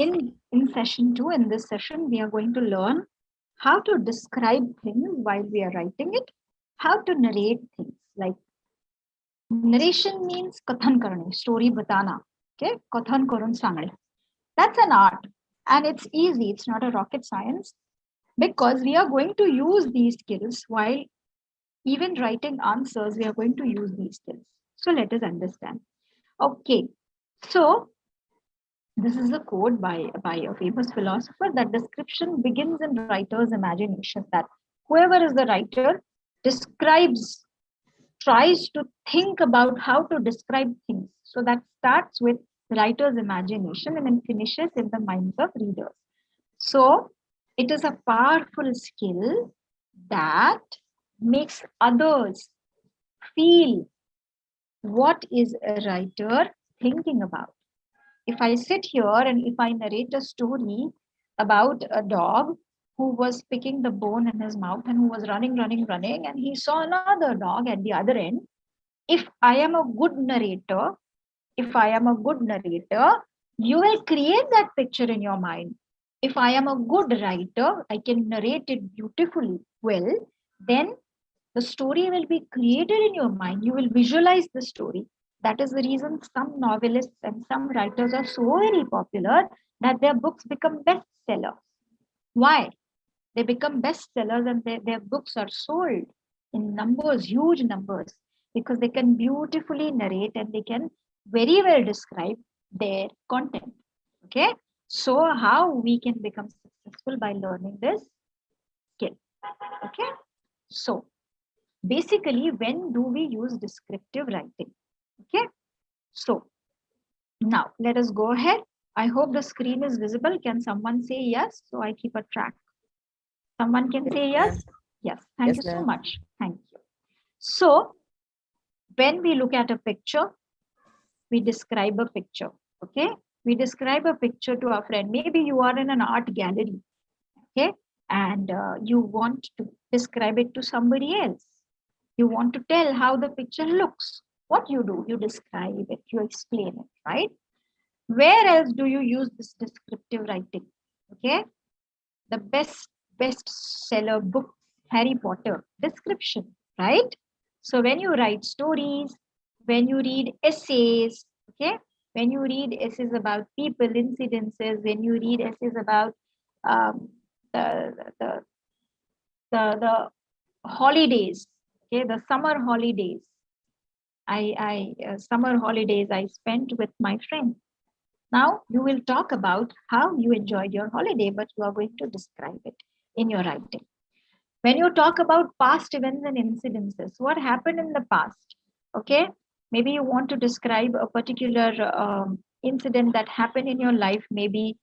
In session 2, in this session, we are going to learn how to describe things while we are writing it, how to narrate things. Like narration means kathan karne, story batana. Okay, kathan karun sangale. That's an art, and it's easy. It's not a rocket science because we are going to use these skills while even writing answers. We are going to use these skills. So let us understand. Okay, so this is a quote by a famous philosopher that description begins in writer's imagination. That whoever is the writer describes, tries to think about how to describe things. So that starts with writer's imagination and then finishes in the minds of readers. So it is a powerful skill that makes others feel what is a writer thinking about. If I sit here and if I narrate a story about a dog who was picking the bone in his mouth and who was running, and he saw another dog at the other end, if I am a good narrator, you will create that picture in your mind. If I am a good writer, I can narrate it beautifully well, then the story will be created in your mind. You will visualize the story. That is the reason some novelists and some writers are so very popular that their books become bestsellers. Why? They become bestsellers and their books are sold in numbers, huge numbers, because they can beautifully narrate and they can very well describe their content. Okay. So, how we can become successful by learning this skill? Okay. So, basically, when do we use descriptive writing? Okay, so now let us go ahead. I hope the screen is visible. Can someone say yes? So I keep a track. Someone can say yes? Yes, thank you so ma'am. much. Thank you. So when we look at a picture, we describe a picture. Okay, we describe a picture to our friend. Maybe you are in an art gallery. Okay, and you want to describe it to somebody else. You want to tell how the picture looks. What you do, you describe it, you explain it, right? Where else do you use this descriptive writing? Okay, the bestseller book, Harry Potter, description, right? So when you write stories, when you read essays, okay, when you read essays about people, incidences, when you read essays about um, the, the the holidays, okay, the summer holidays. I summer holidays I spent with my friends. Now you will talk about how you enjoyed your holiday, but you are going to describe it in your writing. When you talk about past events and incidences, what happened in the past? Okay, maybe you want to describe a particular incident that happened in your life. Maybe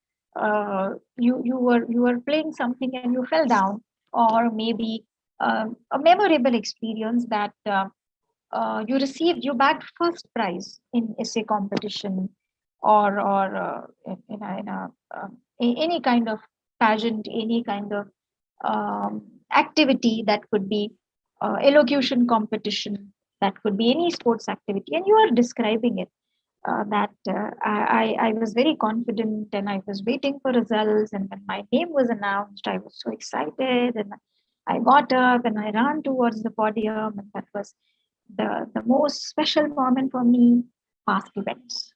you were playing something and you fell down, or maybe a memorable experience that you bagged first prize in essay competition, or any kind of pageant, any kind of activity that could be elocution competition, that could be any sports activity, and you are describing it. I was very confident and I was waiting for results. And when my name was announced, I was so excited and I got up and I ran towards the podium. And that was the most special moment for me, past events.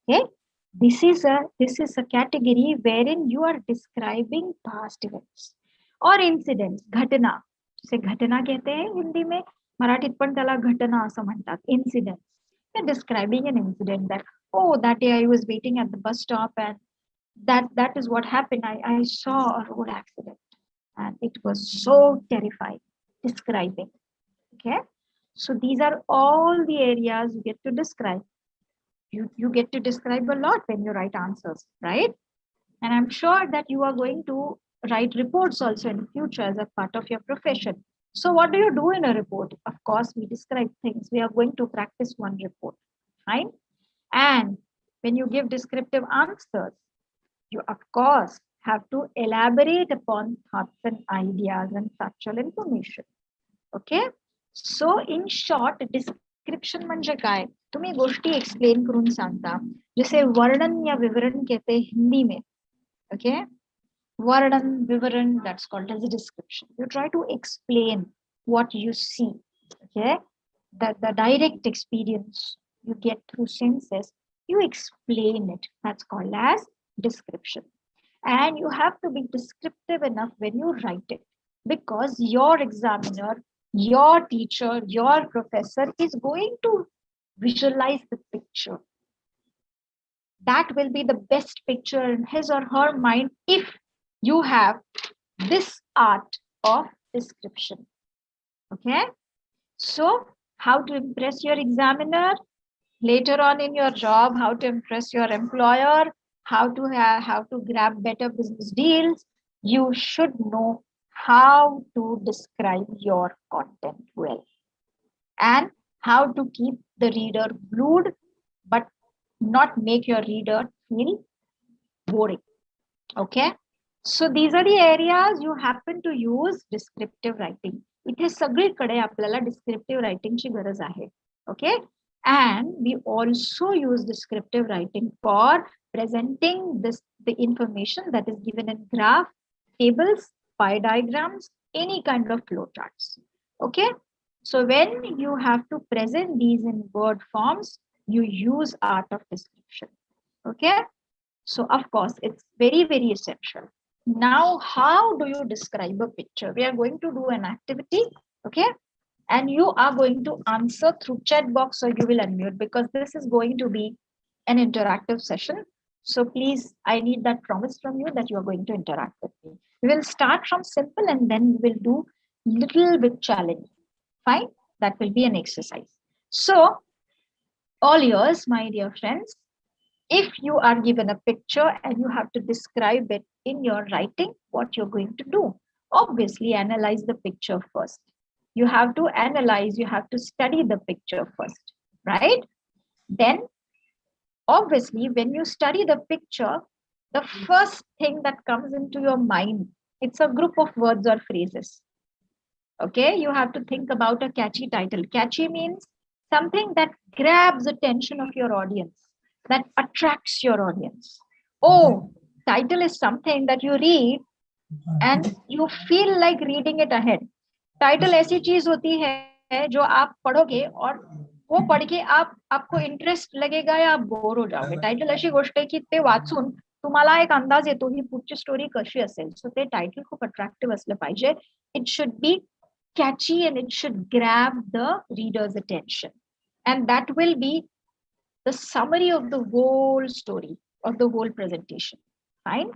Okay. This is a category wherein you are describing past events or incidents. घटना, जसे घटना कहते हैं हिंदी में, मराठीत पण त्याला घटना असं म्हणतात. Incidents. You're describing an incident that, oh, that day I was waiting at the bus stop and that is what happened. I saw a road accident and it was so terrifying. Describing. Okay. So these are all the areas you get to describe. You get to describe a lot when you write answers, right? And I'm sure that you are going to write reports also in the future as a part of your profession. So what do you do in a report? Of course, we describe things. We are going to practice one report, right? And when you give descriptive answers, you of course have to elaborate upon thoughts and ideas and factual information. Okay. So in short, description म्हणजे काय? तुम्ही गोष्टी explain करून सांगता. जैसे वर्णन या विवरण कहते हैं हिंदी में, Okay. Vardan, Vivaran, that's called as a description. You try to explain what you see. Okay. The direct experience you get through senses, you explain it. That's called as description. And you have to be descriptive enough when you write it, because your examiner, your teacher, your professor is going to visualize the picture. That will be the best picture in his or her mind if you have this art of description. Okay. So, how to impress your examiner later on in your job, how to impress your employer, how to grab better business deals, you should know how to describe your content well, and how to keep the reader glued but not make your reader feel boring. Okay. So these are the areas you happen to use descriptive writing. इथे सगळीकडे आपल्याला descriptive writing ची गरज आहे. Okay. And we also use descriptive writing for presenting the information that is given in graph, tables, pie diagrams, any kind of flow charts. Okay. So when you have to present these in word forms, you use art of description. Okay. So of course, it's very, very essential. Now, how do you describe a picture? We are going to do an activity, okay? And you are going to answer through chat box, or you will unmute, because this is going to be an interactive session. So please, I need that promise from you that you are going to interact with me. We will start from simple and then we will do little bit challenge. Fine? That will be an exercise. So, all yours, my dear friends. If you are given a picture and you have to describe it in your writing, what you're going to do? Obviously, analyze the picture first. You have to analyze, you have to study the picture first, right? Then, obviously, when you study the picture, the first thing that comes into your mind, it's a group of words or phrases. Okay, you have to think about a catchy title. Catchy means something that grabs attention of your audience, that attracts your audience. Oh, title is something that you read and you feel like reading it ahead. Title ऐसी चीज होती है जो आप पढ़ोगे और वो पढ़ के आपको इंटरेस्ट लगेगा या आप बोर हो जाओगे. टायटल अशी गोष्ट आहे की ते वाचून तुम्हाला एक अंदाज येतो ही पुढची स्टोरी कशी असेल. सो ते टायटल खूप अट्रॅक्टिव्ह असलं पाहिजे. It should be catchy and it should grab the reader's attention, and that will be the summary of the whole story, of the whole presentation. Fine.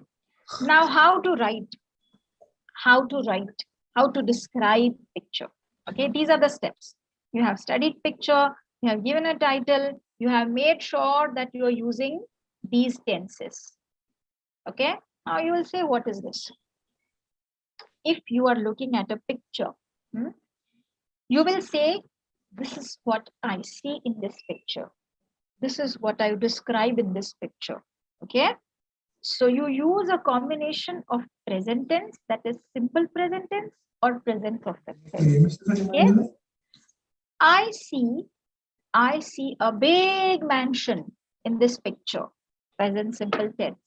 Now, how to write, how to describe picture. Okay, these are the steps. You have studied picture, you have given a title, you have made sure that you are using these tenses. Okay, now you will say, what is this? If you are looking at a picture, you will say, this is what I see in this picture. This is what I describe in this picture. Okay. So you use a combination of present tense, that is simple present tense, or present perfect tense. Okay. I see a big mansion in this picture. Present simple tense.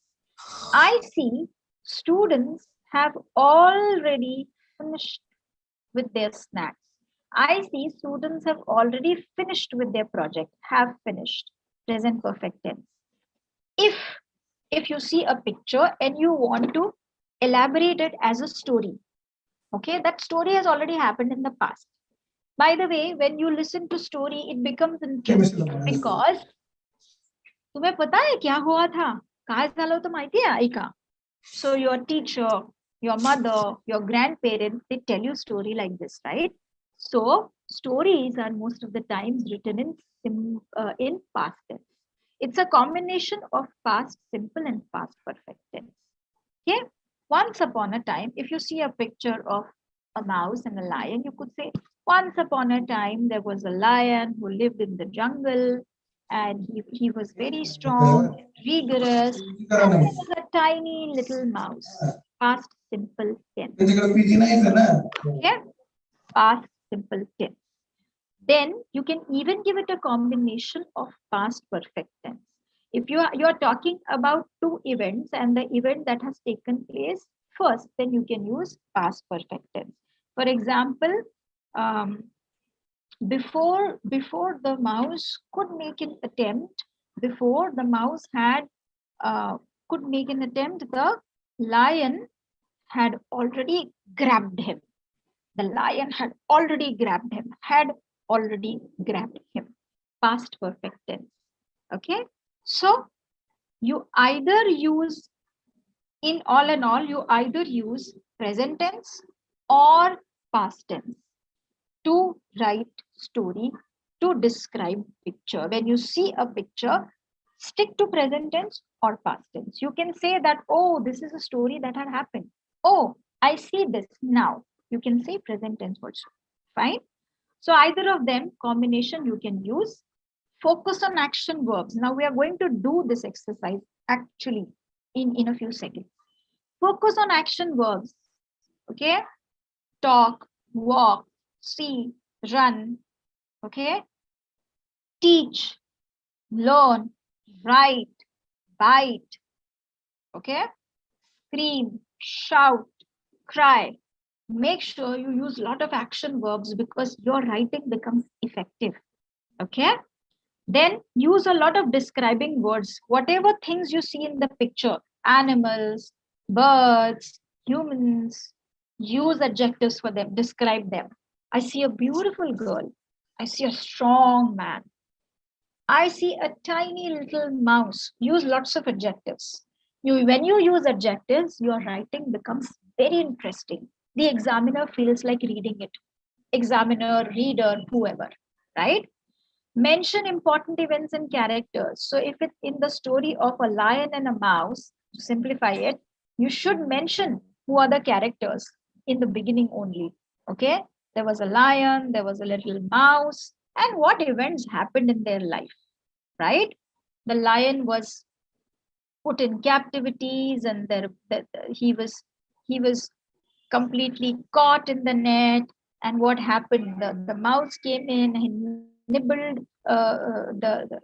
I see students have already finished with their snacks. I see students have already finished with their project, have finished, present perfect tense. If you see a picture and you want to elaborate it as a story, okay, that story has already happened in the past. By the way, when you listen to story, it becomes interesting because तुम्हें पता है क्या हुआ था? काय झालं होतं माहिती आहे? ऐका. So your teacher, your mother, your grandparents, they tell you story like this, right? So stories are most of the times written in past tense. It's a combination of past simple and past perfect tense. Okay. Once upon a time, if you see a picture of a mouse and a lion, you could say, once upon a time, there was a lion who lived in the jungle, and he was very strong, vigorous, and there was a tiny little mouse. Past simple tense. Okay? Past simple tense. Then you can even give it a combination of past perfect tense. If you're talking about two events and the event that has taken place first, then you can use past perfect tense. For example, um, before the mouse could make an attempt, before the mouse had could make an attempt, the lion had already grabbed him. The lion had already grabbed him, had already grabbed him. Past perfect tense. Okay. So you either use, in all and all, you either use present tense or past tense to write story, to describe picture. When you see a picture, stick to present tense or past tense. You can say that, oh, this is a story that had happened. Oh, I see this now. You can say present tense also. Fine. So either of them combination you can use. Focus on action verbs. Now we are going to do this exercise actually in a few seconds. Focus on action verbs. Okay. Talk, walk, see, run. Okay. Teach, learn, write, bite. Okay. Scream, shout, cry. Make sure you use a lot of action verbs because your writing becomes effective. Okay. Then use a lot of describing words. Whatever things you see in the picture, animals, birds, humans, use adjectives for them, describe them. I see a beautiful girl. I see a strong man. I see a tiny little mouse. Use lots of adjectives. When you use adjectives, your writing becomes very interesting. The examiner feels like reading it. Examiner, reader, whoever, right? Mention important events and characters. So if it's in the story of a lion and a mouse, to simplify it, you should mention who are the characters in the beginning only. Okay. There was a lion, there was a little mouse, and what events happened in their life, right? The lion was put in captivities, and he was completely caught in the net. And what happened? The mouse came in, he nibbled the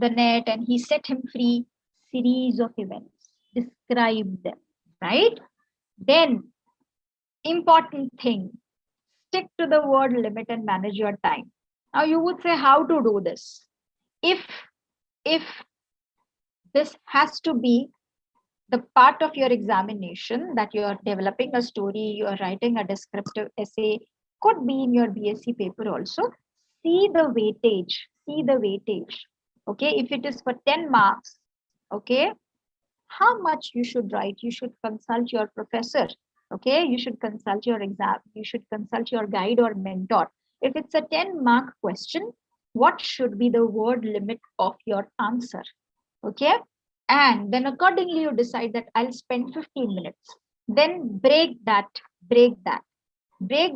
net, and he set him free. Series of events. Describe them, right? Then, important thing, stick to the word limit and manage your time. Now you would say, how to do this? If this has to be the part of your examination, that you are developing a story, you are writing a descriptive essay, could be in your BSc paper also. See the weightage. See the weightage. Okay, if it is for 10 marks, okay, how much you should write? You should consult your professor. Okay, you should consult your exam. You should consult your guide or mentor. If it's a 10-mark question, what should be the word limit of your answer? Okay, and then accordingly you decide that I'll spend 15 minutes. Then break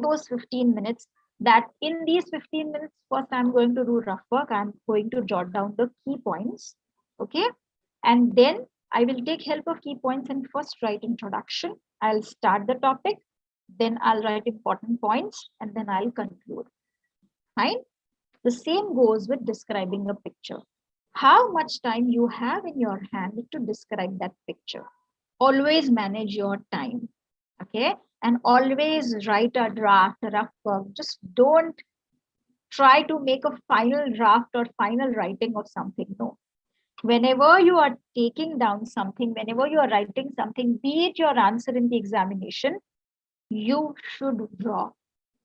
those 15 minutes. That in these 15 minutes, first I'm going to do rough work. I'm going to jot down the key points. Okay, and then I will take help of key points and first write introduction. I'll start the topic, then I'll write important points, and then I'll conclude. Fine. The same goes with describing a picture. How much time you have in your hand to describe that picture. Always manage your time. Okay. And always write a draft, a rough work. Just don't try to make a final draft or final writing of something. No. Whenever you are taking down something, whenever you are writing something, be it your answer in the examination, you should draw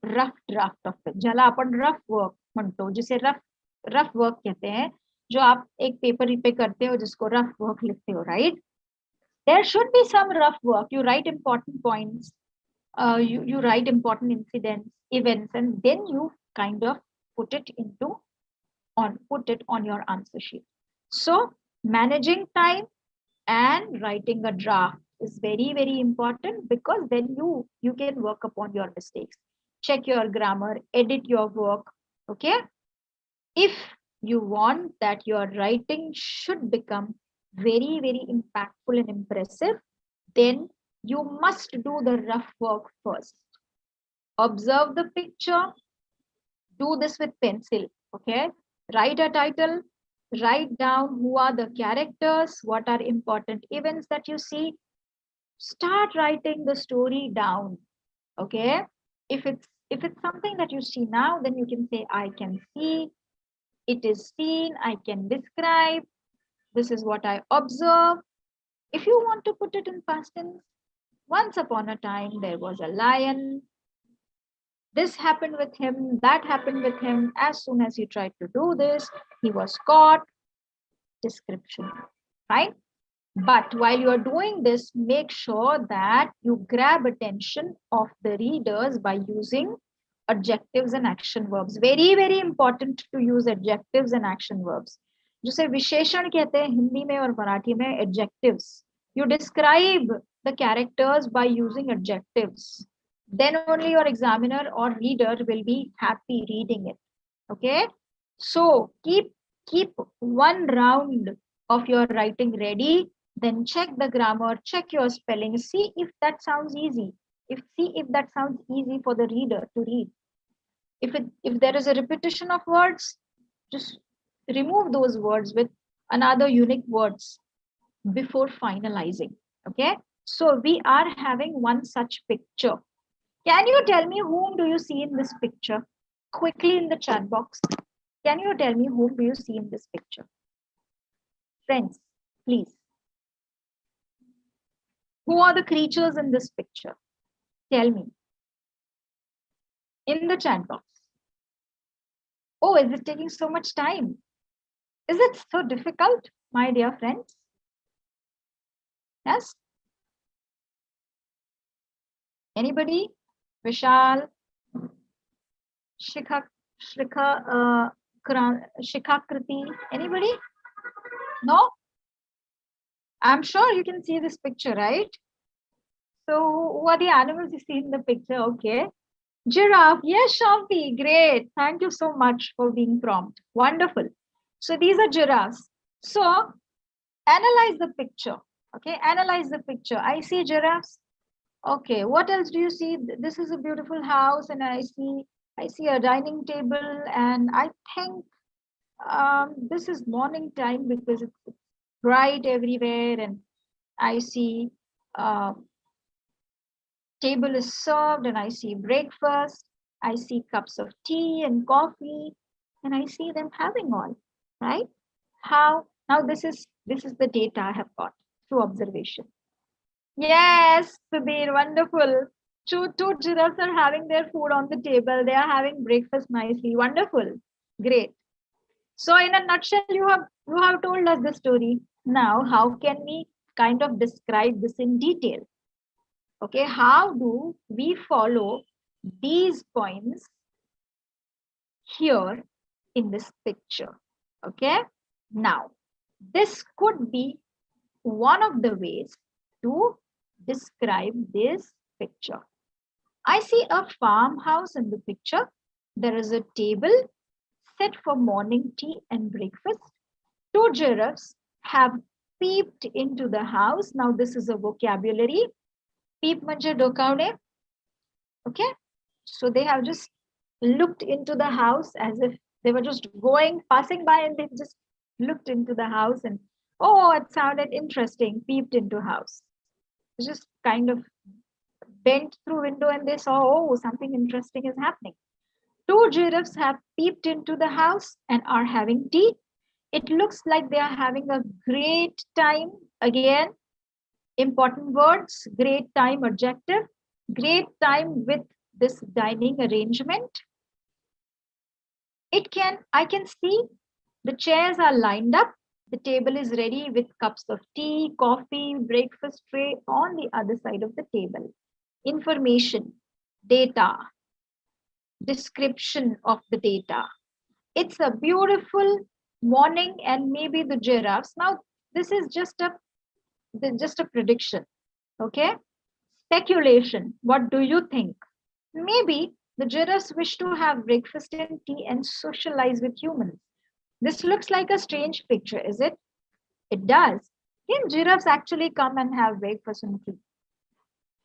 rough draft of it, ज्याला आपण rough work म्हणतो, जिसे rough work कहते हैं, जो आप एक paper पे करते हो जिसको रफ वर्क लिखते हो, right? There should be some rough work. You write important points, you write important incidents, events, and then you kind of put it on your answer sheet. So managing time and writing a draft is very, very important, because then you can work upon your mistakes, check your grammar, edit your work. Okay, if you want that your writing should become very, very impactful and impressive, then you must do the rough work first. Observe the picture, do this with pencil. Okay, write a title, Write down who are the characters, what are important events that you see. Start writing the story down. Okay. If it's something that you see now, then you can say, I can see, it is seen, I can describe, this is what I observe. If you want to put it in past tense, once upon a time there was a lion. This happened with him, that happened with him. As soon as he tried to do this, he was caught. Description. Right? But while you are doing this, make sure that you grab attention of the readers by using adjectives and action verbs. Very, very important to use adjectives and action verbs. जिसे विशेषण कहते हैं हिंदी में और मराठी में adjectives. You describe the characters by using adjectives. Then only your examiner or reader will be happy reading it. Okay? So keep one round of your writing ready. Then check the grammar, check your spelling, see if that sounds easy. See if that sounds easy for the reader to read. If there is a repetition of words, just remove those words with another unique words before finalizing. Okay, so we are having one such picture. Can you tell me whom do you see in this picture? Quickly in the chat box, can you tell me whom do you see in this picture? Friends, please. Who are the creatures in this picture? Tell me. In the chat box. Oh, is it taking so much time? Is it so difficult, my dear friends? Yes? Anybody? Vishal? Shikhakriti? Anybody? No? I'm sure you can see this picture, right? So who are the animals you see in the picture? Okay. Giraffe. Yes, Shampi. Great. Thank you so much for being prompt. Wonderful. So these are giraffes. So analyze the picture. Okay. Analyze the picture. I see giraffes. Okay. What else do you see? This is a beautiful house, and I see a dining table, and I think this is morning time because it's bright everywhere, and I see table is served, and I see breakfast. I see cups of tea and coffee, and I see them having all, right? How now this is the data I have got through observation. Yes, Subir, wonderful. Two giraffes are having their food on the table. They are having breakfast nicely. Wonderful. Great. So in a nutshell, you have told us the story. Now, how can we kind of describe this in detail? Okay, how do we follow these points here in this picture? Okay, now this could be one of the ways to describe this picture. I see a farmhouse in the picture. There is a table set for morning tea and breakfast. Two giraffes have peeped into the house. Now this is a vocabulary. Peep म्हणजे डोकावणे. Okay, so they have just looked into the house as if they were just passing by, and they just looked into the house, and oh, it sounded interesting. Peeped into house. Just kind of bent through window, and they saw, oh, something interesting is happening. Two giraffes have peeped into the house and are having tea. It looks like they are having a great time. Again, important words, great time adjective, great time with this dining arrangement. I can see the chairs are lined up. The table is ready with cups of tea, coffee, breakfast tray on the other side of the table. Information, data, description of the data. It's a beautiful morning, and maybe the giraffes. Now, this is just a prediction. Okay, speculation. What do you think? Maybe the giraffes wish to have breakfast and tea and socialize with humans. This looks like a strange picture, is it? It does. Can giraffes actually come and have breakfast and tea?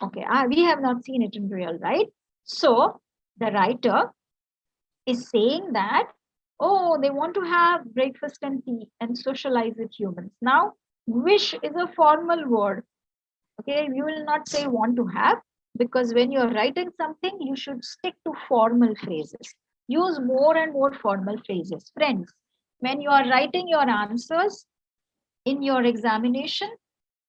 Okay, we have not seen it in real, right? So the writer is saying that Oh, they want to have breakfast and tea and socialize with humans. Now, wish is a formal word. Okay, you will not say want to have, because when you're writing something, you should stick to formal phrases. Use more and more formal phrases. Friends, when you are writing your answers in your examination,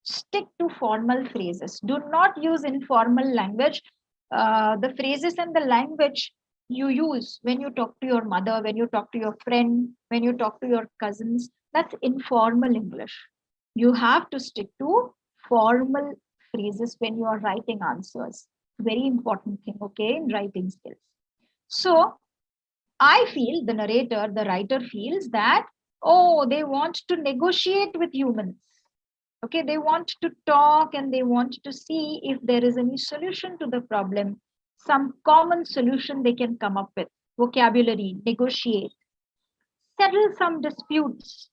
stick to formal phrases. Do not use informal language. The phrases and the language you use when you talk to your mother, when you talk to your friend, when you talk to your cousins, that's informal English. You have to stick to formal phrases when you are writing answers. Very important thing, okay, in writing skills. So I feel the narrator, the writer feels that, oh, they want to negotiate with humans. Okay, they want to talk and they want to see if there is any solution to the problem, some common solution they can come up with. Vocabulary, negotiate, settle some disputes.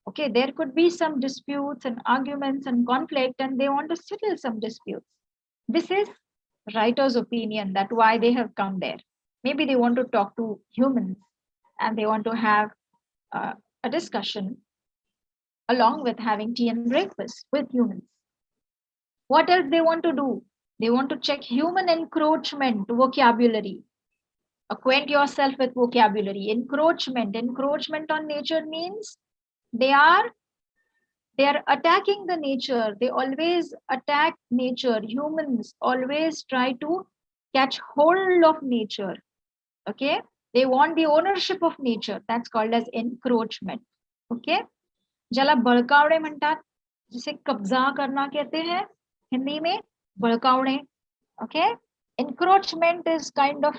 Okay, there could be some disputes and arguments and conflict, and they want to settle some disputes. This is writer's opinion that why they have come there. Maybe they want to talk to humans and they want to have a discussion along with having tea and breakfast with humans. What else they want to do? They want to check human encroachment vocabulary. Acquaint yourself with vocabulary. Encroachment on nature means they are they are attacking the nature. They always attack nature. Humans always try to catch hold of nature. Okay, they want the ownership of nature. That's called as encroachment. Okay, ज्याला बळकावणे म्हणतात, जिसे कब्जा करना कहते हैं हिंदी में, बळकावणे. Okay, encroachment is kind of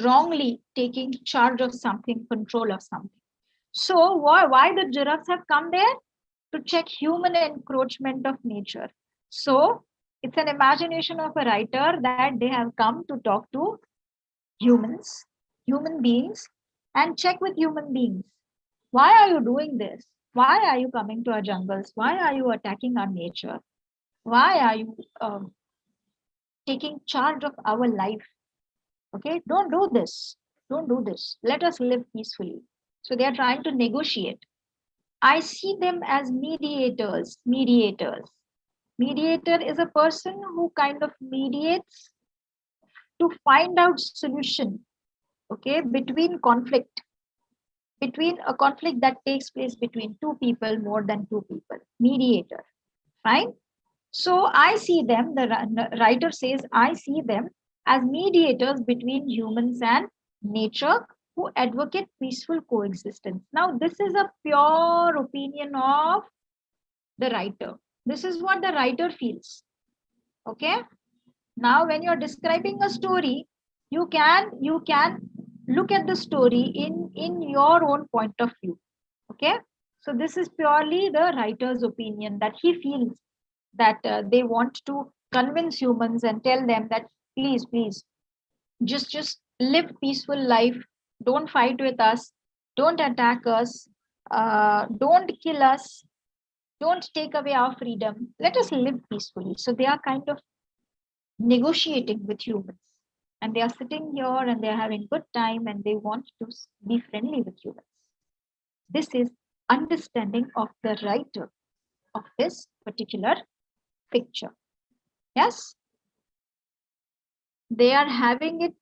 wrongly taking charge of something, control of something. So why the giraffes have come there? To check human encroachment of nature. So it's an imagination of a writer that they have come to talk to humans, human beings, and check with human beings. Why are you doing this? Why are you coming to our jungles? Why are you attacking our nature? Why are you taking charge of our life? Okay, don't do this. Don't do this. Let us live peacefully. So they are trying to negotiate. I see them as mediators. Mediator is a person who kind of mediates to find out solution, okay, between a conflict that takes place between two people, more than two people. Mediator, fine. So I see them, the writer says, I see them as mediators between humans and nature who advocate peaceful coexistence. Now, this is a pure opinion of the writer. This is what the writer feels. Okay. Now, when you're describing a story, you can look at the story in your own point of view. Okay. So this is purely the writer's opinion that he feels that they want to convince humans and tell them that please just live peaceful life, don't fight with us, don't attack us, don't kill us, don't take away our freedom, let us live peacefully. So they are kind of negotiating with humans, and they are sitting here and they are having good time and they want to be friendly with humans. This is understanding of the writer of this particular picture. Yes, they are having it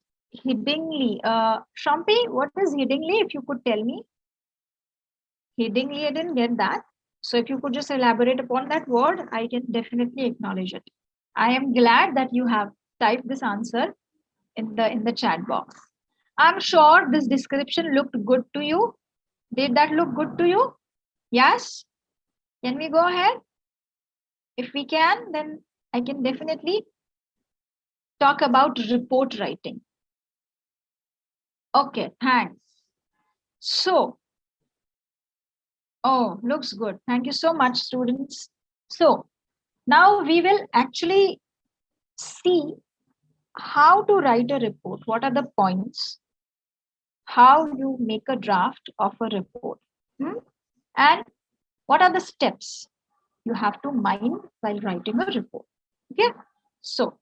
hiddenly. Shampi, what is hiddenly? If you could tell me. Hiddenly, I didn't get that. So if you could just elaborate upon that word, I can definitely acknowledge it. I am glad that you have typed this answer in the chat box. I'm sure this description looked good to you. Did that look good to you? Yes? Can we go ahead? If we can, then I can definitely talk about report writing. Okay, thanks. So, oh, looks good. Thank you so much, students. So, now we will actually see how to write a report. What are the points? How you make a draft of a report. And what are the steps you have to mind while writing a report? Okay. So,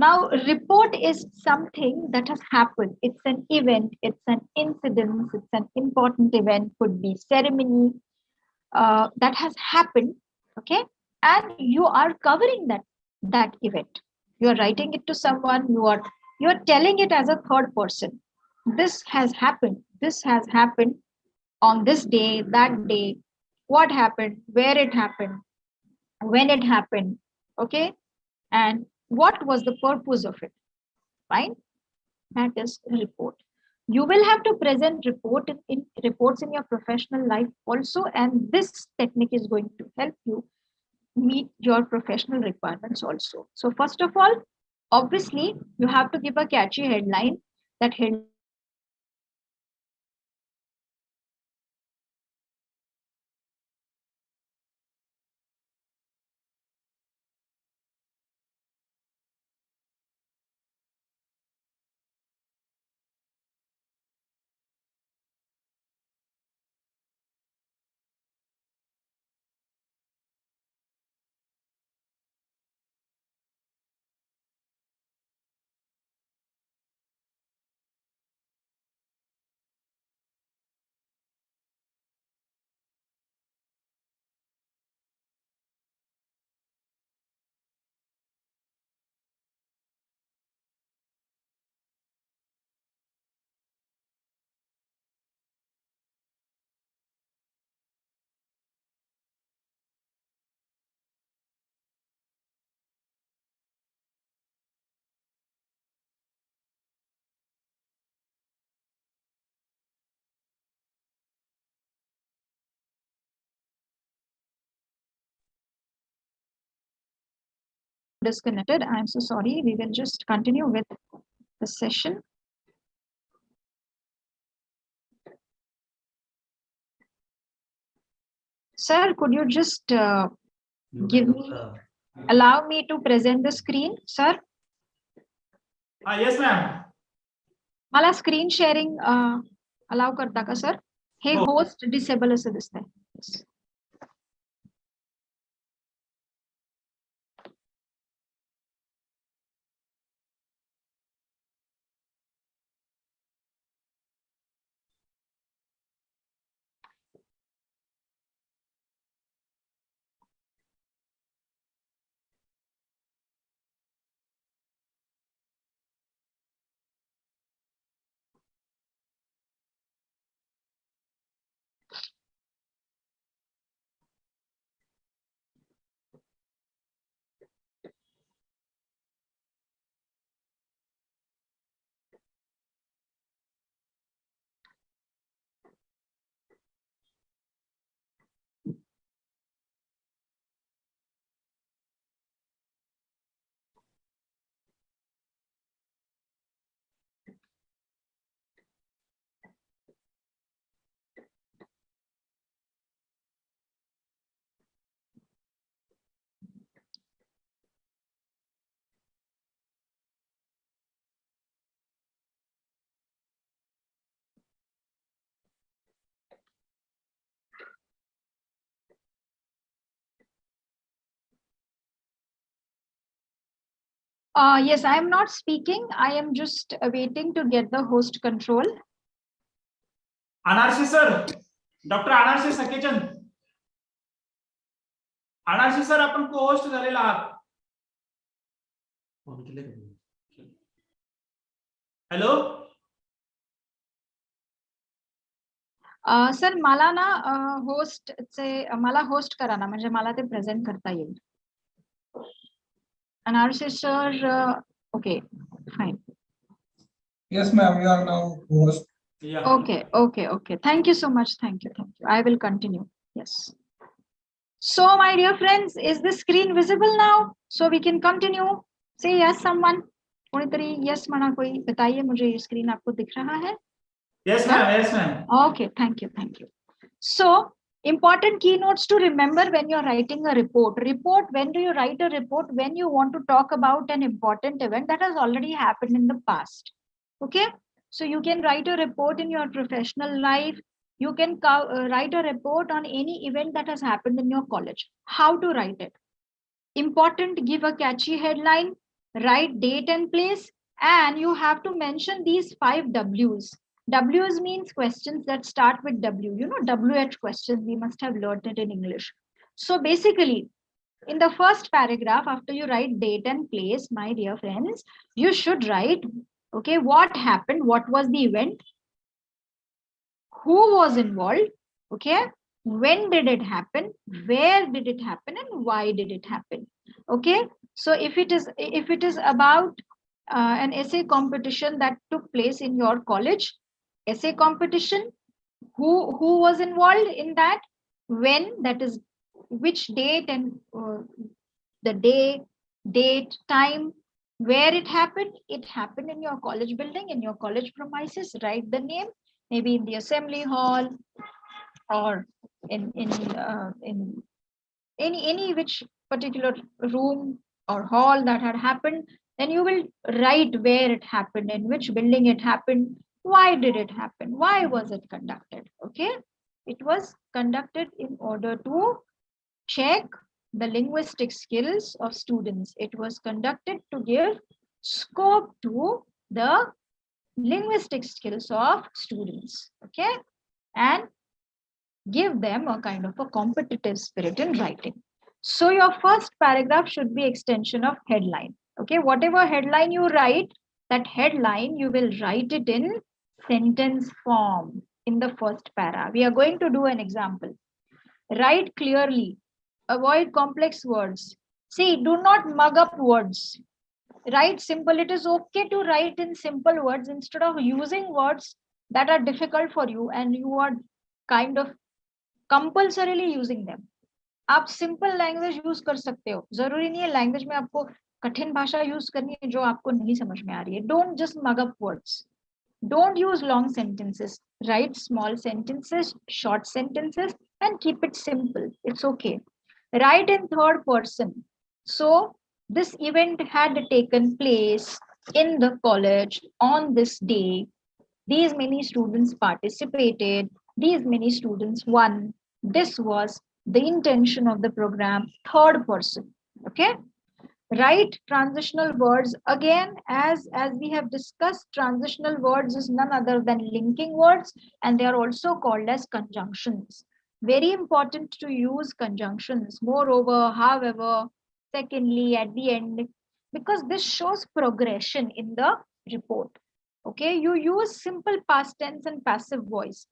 Now, report is something that has happened. It's an event, it's an incident, it's an important event, could be ceremony that has happened. Okay, and you are covering that event. You are writing it to someone. You are telling it as a third person. This has happened. This has happened on this day, that day. What happened? Where it happened? When it happened? Okay, and what was the purpose of it? Fine, that is report. You will have to present in reports in your professional life also, and this technique is going to help you meet your professional requirements also. So first of all, obviously you have to give a catchy headline. That headline should be discursive, and you have to disconnected. I'm so sorry. We will just continue with the session. Sir, could you just allow me to present the screen, sir? Yes, ma'am. मला screen sharing अलाव करता का sir? हे host disable असं दिसतंय. Yes, I am not speaking. I am just waiting to get the host control. Anarshi sir, Dr. Anarshi Sakechan. Anarshi sir, आपण co-host झालेला आहात. Hello. Sir मला ना मला होस्ट करा ना, म्हणजे मला ते प्रेझेंट करता येईल. Anarshi sir, okay, fine. Yes, ma'am, you are now host. Yeah. Okay. Thank you so much. Thank you. I will continue. Yes. So, my dear friends, is the screen visible now? So we can continue. Say yes, someone. Yes, mana koi bataiye mujhe ye screen aapko dikh raha hai? Yes, ma'am. Yes, ma'am. Okay, thank you. So, important keynotes to remember when you're writing a report. When do you write a report? When you want to talk about an important event that has already happened in the past. Okay, so you can write a report in your professional life. You can write a report on any event that has happened in your college. How to write it? Important, give a catchy headline. write date and place, and you have to mention these 5 W's. W's means questions that start with W. You know, WH questions, we must have learned it in English. So basically, in the first paragraph, after you write date and place, my dear friends, you should write, okay, what happened, what was the event, who was involved, okay, when did it happen, where did it happen, and why did it happen. Okay, so if it is about an essay competition that took place in your college, essay competition, who was involved in that, when, that is which date, and the day, date, time, where it happened in your college building, in your college premises, write the name, maybe in the assembly hall, or in any which particular room or hall that had happened. Then you will write where it happened, in which building it happened, why did it happen, why was it conducted. Okay, it was conducted in order to check the linguistic skills of students. It was conducted to give scope to the linguistic skills of students. Okay, and give them a kind of a competitive spirit in writing. So your first paragraph should be extension of headline. Okay, whatever headline you write, that headline you will write it in sentence form in the first para. We are going to do an example. Write clearly, avoid complex words. See, do not mug up words. Write simple. It is okay to write in simple words instead of using words that are difficult for you and you are kind of compulsorily using them. आप simple language use कर सकते हो, जरूरी नहीं है language में आपको कठिन भाषा यूज करनी है जो आपको नहीं समझ में आ रही है. Don't just mug up words, don't use long sentences, write small sentences, short sentences, and keep it simple. It's okay. Write in third person. So this event had taken place in the college on this day. These many students participated, these many students won. This was the intention of the program. Third person. Okay, write transitional words. Again, as we have discussed, transitional words is none other than linking words, and they are also called as conjunctions. Very important to use conjunctions. Moreover, however, secondly, at the end, because this shows progression in the report. Okay, you use simple past tense and passive voice.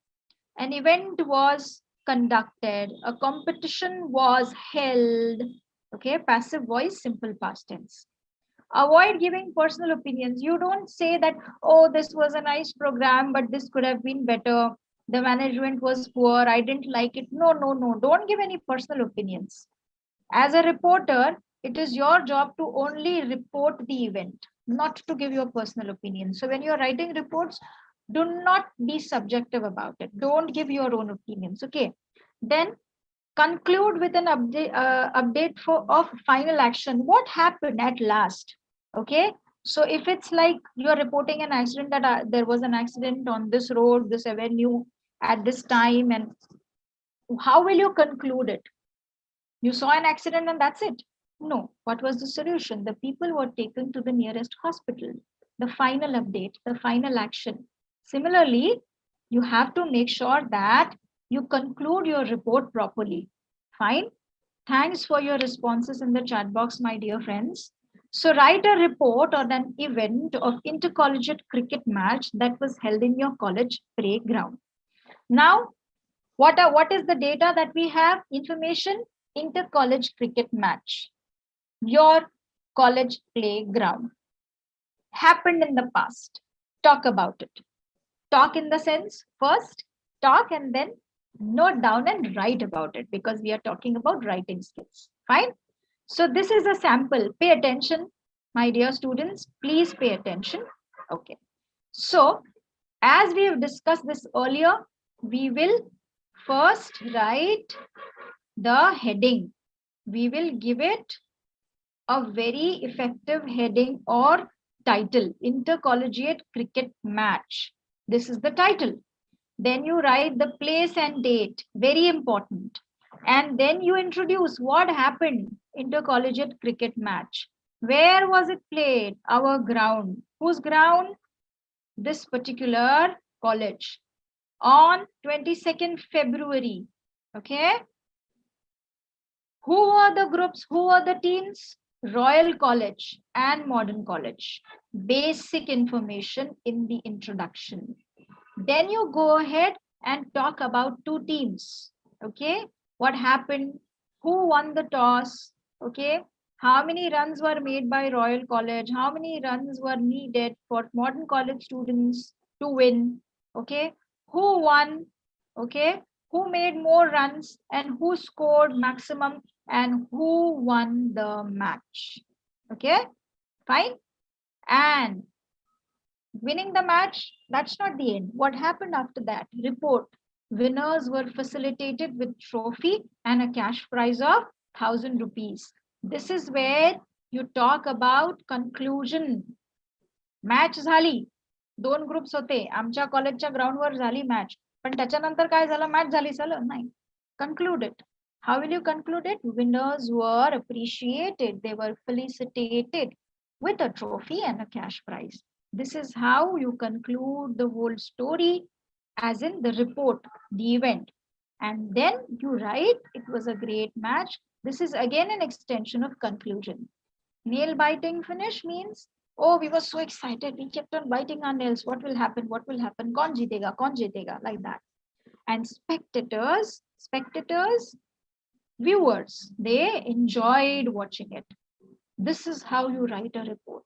An event was conducted, a competition was held. Okay, passive voice, simple past tense. Avoid giving personal opinions. You don't say that, oh, this was a nice program, but this could have been better. The management was poor. I didn't like it. No, no, no. Don't give any personal opinions. As a reporter, it is your job to only report the event, not to give your personal opinion. So when you're writing reports, do not be subjective about it. Don't give your own opinions. Okay. Then conclude with an update for of final action. What happened at last? Okay, so if it's like you're reporting an accident, that there was an accident on this road, this avenue at this time, and how will you conclude it? You saw an accident and that's it? No. What was the solution? The people were taken to the nearest hospital. The final update, the final action. Similarly, you have to make sure that you conclude your report properly. Fine. Thanks for your responses in the chat box, my dear friends. So write a report on an event of intercollegiate cricket match that was held in your college playground. Now, what is the data that we have? Information, inter-college cricket match. Your college playground. Happened in the past. Talk about it. Talk in the sense, first talk and then note down and write about it, because we are talking about writing skills. Fine. So this is a sample. Pay attention, my dear students. Please pay attention. Okay. So as we have discussed this earlier, we will first write the heading. We will give it a very effective heading or title. Intercollegiate cricket match. This is the title. Then you write the place and date. Very important. And then you introduce what happened. Intercollegiate cricket match. Where was it played? Our ground. Whose ground? This particular college. On 22nd February. Okay. Who were the groups? Who were the teams? Royal College and Modern College. Basic information in the introduction. Then you go ahead and talk about two teams. Okay. What happened? Who won the toss? Okay. How many runs were made by Royal College? How many runs were needed for Modern College students to win? Okay. Who won? Okay. Who made more runs and who scored maximum and who won the match? Okay. Fine. And winning the match, that's not the end. What happened after that? Report. Winners were facilitated with trophy and a cash prize of 1,000 rupees. This is where you talk about conclusion. Match झाली. दोन groups होते. आमच्या कॉलेजच्या ग्राउंडवर झाली match. पण त्याच्यानंतर काय झालं? मॅच झाली झालं नाही. Conclude it. How will you conclude it? Winners were appreciated. They were felicitated with a trophy and a cash prize. This is how you conclude the whole story, as in the report, the event. And then you write, it was a great match. This is again an extension of conclusion. Nail biting finish means, oh, we were so excited. We kept on biting our nails. What will happen? What will happen? Kaun jeetega? Kaun jeetega? Like that. And spectators, viewers, they enjoyed watching it. This is how you write a report.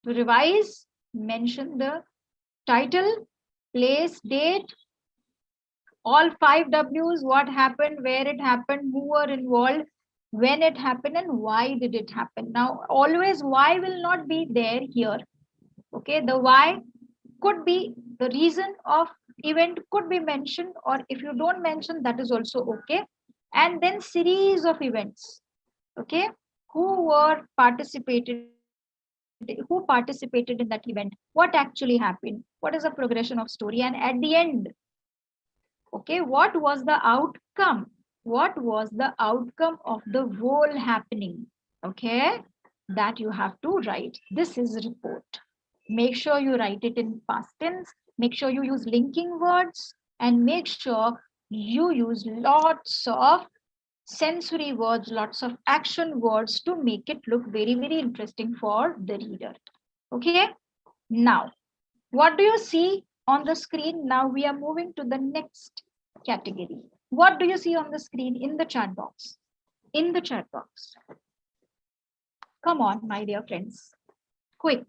To revise, mention the title, place, date, all 5 W's, what happened, where it happened, who were involved, when it happened, and why did it happen. Now, always why will not be there here. Okay, the why could be the reason of event could be mentioned, or if you don't mention, that is also okay. And then series of events. Okay, who participated in that event, what actually happened, what is the progression of story, and at the end, okay, what was the outcome, of the whole happening, okay, that you have to write. This is report. Make sure you write it in past tense, make sure you use linking words, and make sure you use lots of sensory words, lots of action words to make it look very, very interesting for the reader. Okay, now what do you see on the screen? Now we are moving to the next category. What do you see on the screen in the chat box? In the chat box. Come on, my dear friends, quick.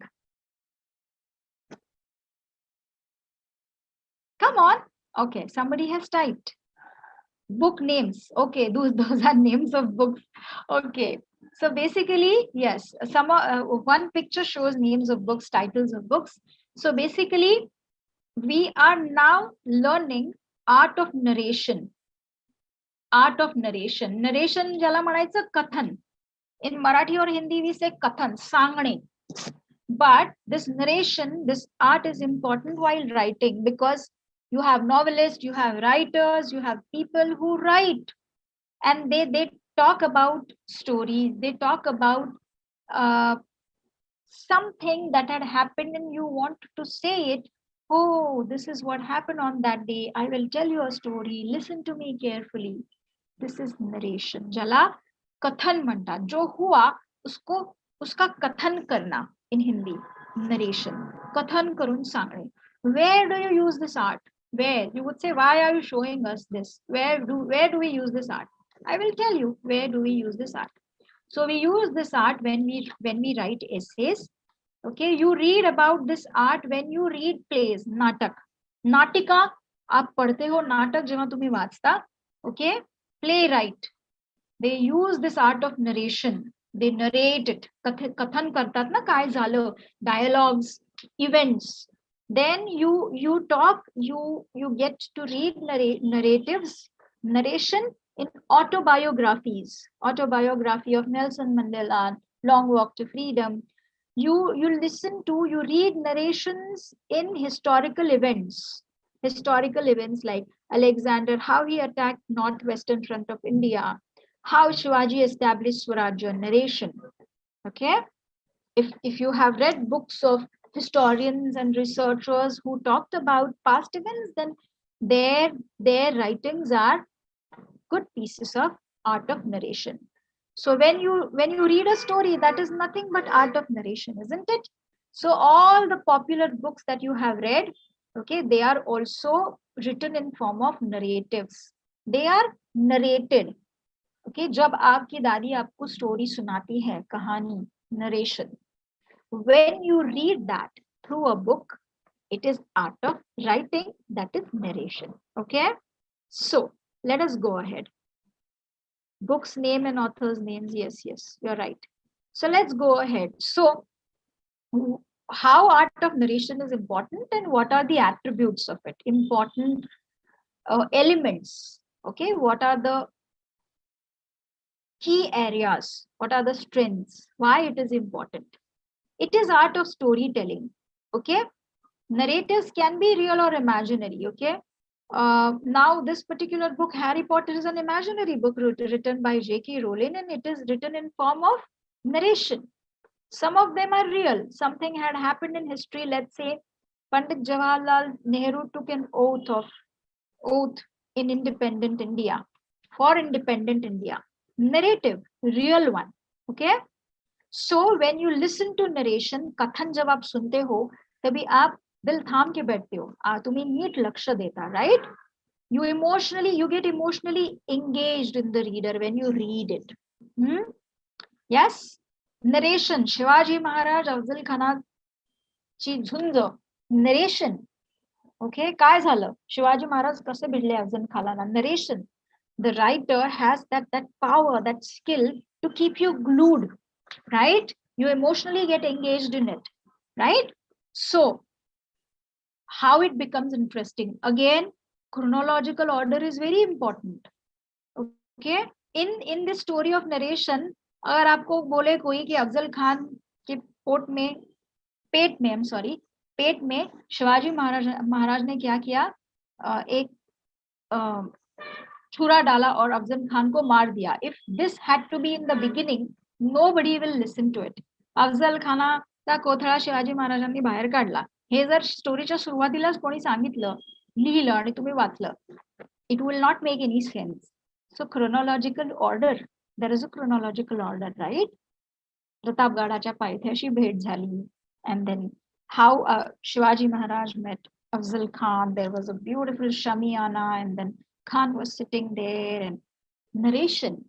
Come on. Okay, somebody has typed. Book names. Okay, those are names of books. Okay, so basically, yes, one picture shows names of books, titles of books. So basically, we are now learning art of narration. Art of narration. Narration ज्याला म्हणायचं कथन. In Marathi or Hindi, we say kathan, सांगणे. But this narration, this art is important while writing, because you have novelists, you have writers, you have people who write, and they talk about stories, they talk about something that had happened and you want to say it. Oh, this is what happened on that day. I will tell you a story. Listen to me carefully. This is narration. Jala kathan manta. Jo hua, usko uska kathan karna in Hindi. Narration. Kathan karun sangre. Where do you use this art? Where? You would say, why are you showing us this? Where do we use this art? I will tell you where do we use this art. So we use this art when we write essays. Okay, you read about this art when you read plays, natak. Natika, आप पढ़ते हो नाटक जेव्हा तुम्ही वाचता. Okay, playwright. They use this art of narration. They narrate it. कथन करतात ना काय झालं, dialogues, events. Then you talk, you get to read narratives, narration in autobiographies. Autobiography of Nelson Mandela, Long Walk to Freedom. You read narrations in historical events like Alexander, how he attacked northwestern front of India, how Shivaji established Swarajya, narration. Okay, If you have read books of historians and researchers who talked about past events, then their writings are good pieces of art of narration. So when you read a story, that is nothing but art of narration, isn't it? So all the popular books that you have read, okay, they are also written in form of narratives. They are narrated. Okay, जब आपकी दादी आपको story सुनाती है, कहानी, narration, when you read that through a book, it is art of writing, that is narration. Okay, so let us go ahead. Books name and authors names, yes, you're right. So let's go ahead. So how art of narration is important and what are the attributes of it, important elements, okay, what are the key areas, what are the strengths, why it is important. It is art of storytelling. Okay, narratives can be real or imaginary. Okay, now this particular book, Harry Potter, is an imaginary book written by J.K. Rowling, and it is written in form of narration. Some of them are real. Something had happened in history. Let's say Pandit Jawaharlal Nehru took an oath in independent India, for independent India. Narrative, real one. Okay. So when you listen to narration, कथन जब आप सुनते हो, तभी आप दिल थाम के बैठते हो. तुम्हें नीट लक्ष्य देता, right? You get emotionally engaged in the reader when you read it. Yes. Narration, Shivaji Maharaj, Afzal Khanaची झुंज. Narration. Okay, काय झालं? शिवाजी महाराज कसे भिडले Afzal खानाला? Narration. The writer has that power, that skill to keep you glued, right? You emotionally get engaged in it, right? So how it becomes interesting? Again, chronological order is very important. Okay, in this story of narration, अगर आपको बोले कोई कि अफजल खान के पेट में शिवाजी महाराज ने क्या किया, एक छुरा डाला और अफजल खान को मार दिया. If this had to be in the beginning, nobody will listen to it. Afzal खानाचा कोथळा शिवाजी महाराजांनी बाहेर काढला, हे जर स्टोरीच्या सुरुवातीलाच कोणी सांगितलं, लिहिलं आणि तुम्ही वाचलं, it will not make any sense. So chronological order, there is a chronological order, right? प्रतापगडाच्या पायथ्याशी भेट झाली, and then how Shivaji Maharaj met Afzal Khan. There was a beautiful Shamiana, and then Khan was sitting there, and narration.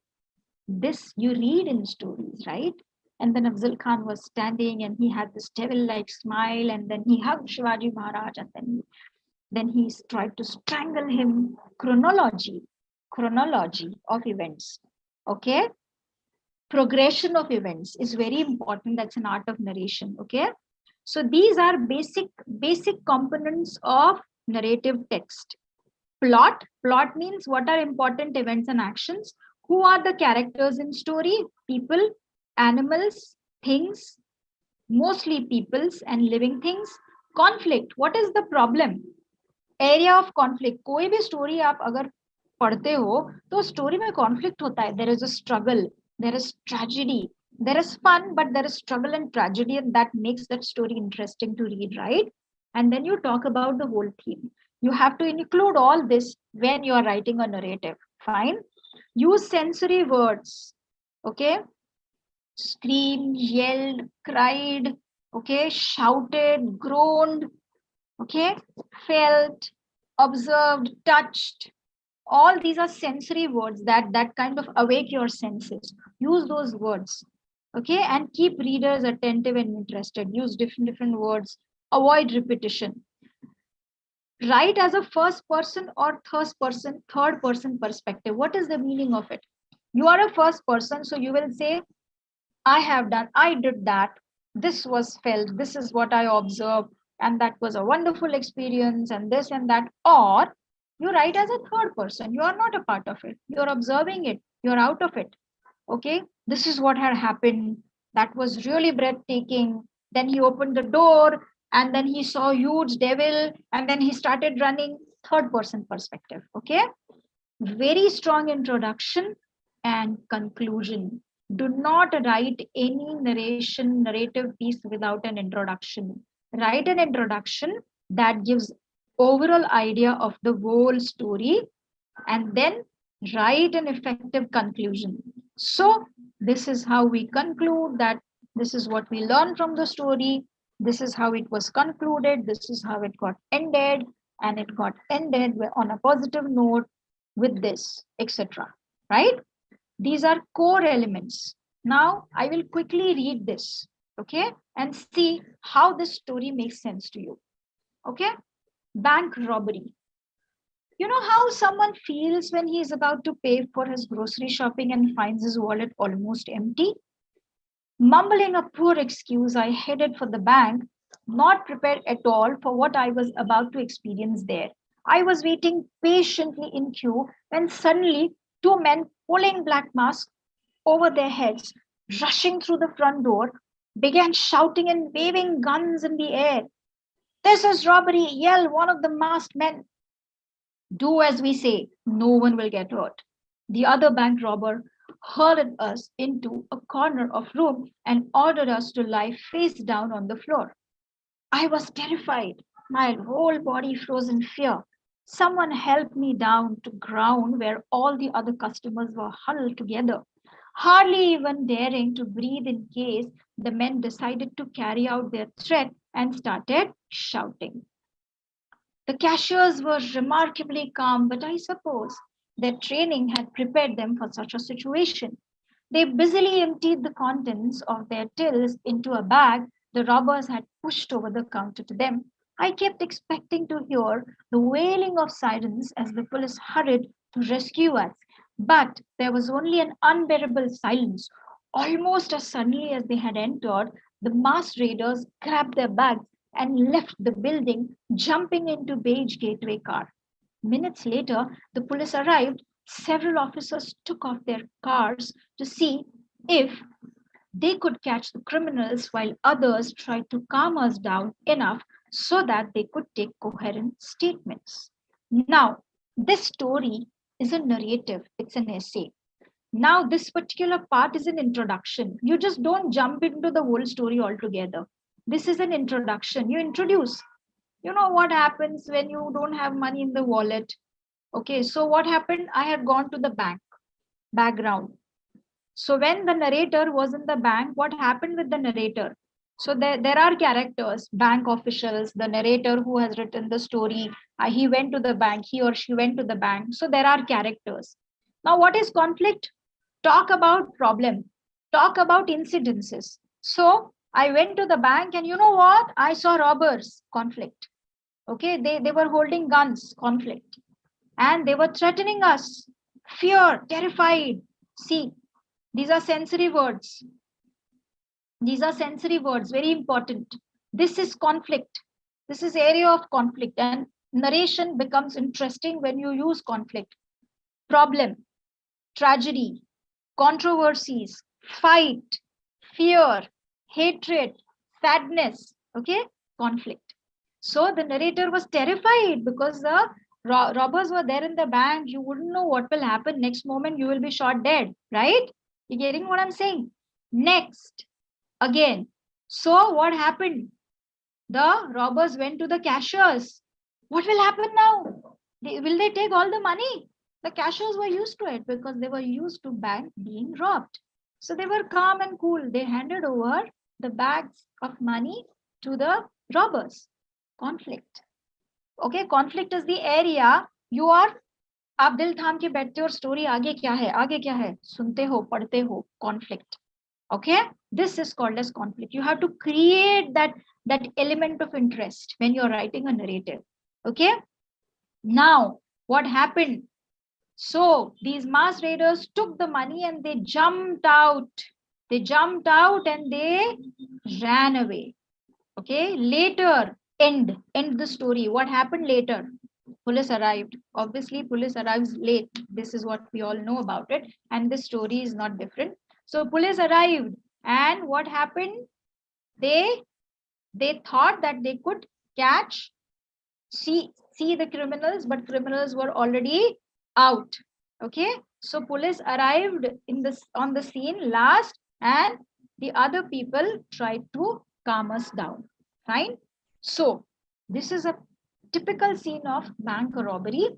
This you read in stories, right? And then Afzal Khan was standing and he had this devil-like smile, and then he hugged Shivaji Maharaj, and then he tried to strangle him. Chronology of events. Okay, progression of events is very important. That's an art of narration. Okay, so these are basic components of narrative text. Plot means what are important events and actions, who are the characters in story, people, animals, things, mostly peoples and living things. Conflict, what is the problem, area of conflict. कोई भी story आप अगर पढ़ते हो तो story में conflict होता है. There is a struggle, there is tragedy, there is fun, but there is struggle and tragedy, and that makes that story interesting to read, right? And then you talk about the whole theme. You have to include all this when you are writing a narrative. Fine. Use sensory words. Okay. Screamed, yelled, cried, okay, shouted, groaned, okay, felt, observed, touched. All these are sensory words that kind of awake your senses. Use those words, okay, and keep readers attentive and interested. Use different words. Avoid repetition. Write as a first person or third person perspective. What is the meaning of it? You are a first person, so you will say, I have done, I did that, this was felt, this is what I observed, and that was a wonderful experience, and this and that. Or you write as a third person, you are not a part of it, you're observing it, you're out of it. Okay, this is what had happened, that was really breathtaking. Then he opened the door, and then he saw a huge devil, and then he started running. Third person perspective. Okay, very strong introduction and conclusion. Do not write any narrative piece without an introduction. Write an introduction that gives overall idea of the whole story, and then write an effective conclusion. So this is how we conclude that this is what we learned from the story. This is how it was concluded. This is how it got ended, and it got ended on a positive note with this, etc. Right? These are core elements. Now I will quickly read this, okay, and see how this story makes sense to you. Okay, bank robbery. You know how someone feels when he is about to pay for his grocery shopping and finds his wallet almost empty? Mumbling a poor excuse, I headed for the bank, not prepared at all for what I was about to experience there. I was waiting patiently in queue when suddenly two men pulling black masks over their heads, rushing through the front door, began shouting and waving guns in the air. "This is robbery!" yelled one of the masked men. "Do as we say, no one will get hurt." The other bank robber hurled us into a corner of room and ordered us to lie face down on the floor. I was terrified. My whole body froze in fear. Someone helped me down to ground where all the other customers were huddled together, hardly even daring to breathe in case the men decided to carry out their threat and started shouting. The cashiers were remarkably calm, but I suppose their training had prepared them for such a situation. They busily emptied the contents of their tills into a bag the robbers had pushed over the counter to them. I kept expecting to hear the wailing of sirens as the police hurried to rescue us, but there was only an unbearable silence. Almost as suddenly as they had entered, the masked raiders grabbed their bags and left the building, jumping into beige gateway car. Minutes later, the police arrived. Several officers took off their cars to see if they could catch the criminals, while others tried to calm us down enough so that they could take coherent statements. Now, this story is a narrative, it's an essay. Now, this particular part is an introduction. You just don't jump into the whole story altogether. This is an introduction. You introduce. You know what happens when you don't have money in the wallet? Okay, so what happened? I had gone to the bank. Background. So when the narrator was in the bank, what happened with the narrator? So there are characters, bank officials, the narrator who has written the story. He went to the bank, he or she went to the bank. So there are characters. Now, what is conflict? Talk about problem, talk about incidences. So I went to the bank, and you know what? I saw robbers, conflict. Okay, they were holding guns, conflict, and they were threatening us, fear, terrified. See, these are sensory words. These are sensory words, very important. This is conflict. This is area of conflict, and narration becomes interesting when you use conflict, problem, tragedy, controversies, fight, fear, hatred, sadness. Okay, conflict. So the narrator was terrified because the robbers were there in the bank. You wouldn't know what will happen. Next moment, you will be shot dead, right? You getting what I'm saying? Next, again. So what happened? The robbers went to the cashiers. What will happen now? Will they take all the money? The cashiers were used to it because they were used to bank being robbed. So they were calm and cool. They handed over the bags of money to the robbers. Conflict. Okay, conflict is the area you are. आप दिल थाम के बैठते हो और story आगे क्या है, आगे क्या है, सुनते हो, पढ़ते हो. Conflict. Okay, this is called as conflict. You have to create that element of interest when you're writing a narrative. Okay, now what happened? So these mass raiders took the money and they jumped out. They jumped out and they ran away. Okay, later, end the story. What happened later? Police arrived. Obviously, police arrives late. This is what we all know about it, and this story is not different. So police arrived, and what happened? They thought that they could see the criminals, but criminals were already out. Okay, so police arrived in this on the scene last, and the other people tried to calm us down. Fine. So this is a typical scene of bank robbery.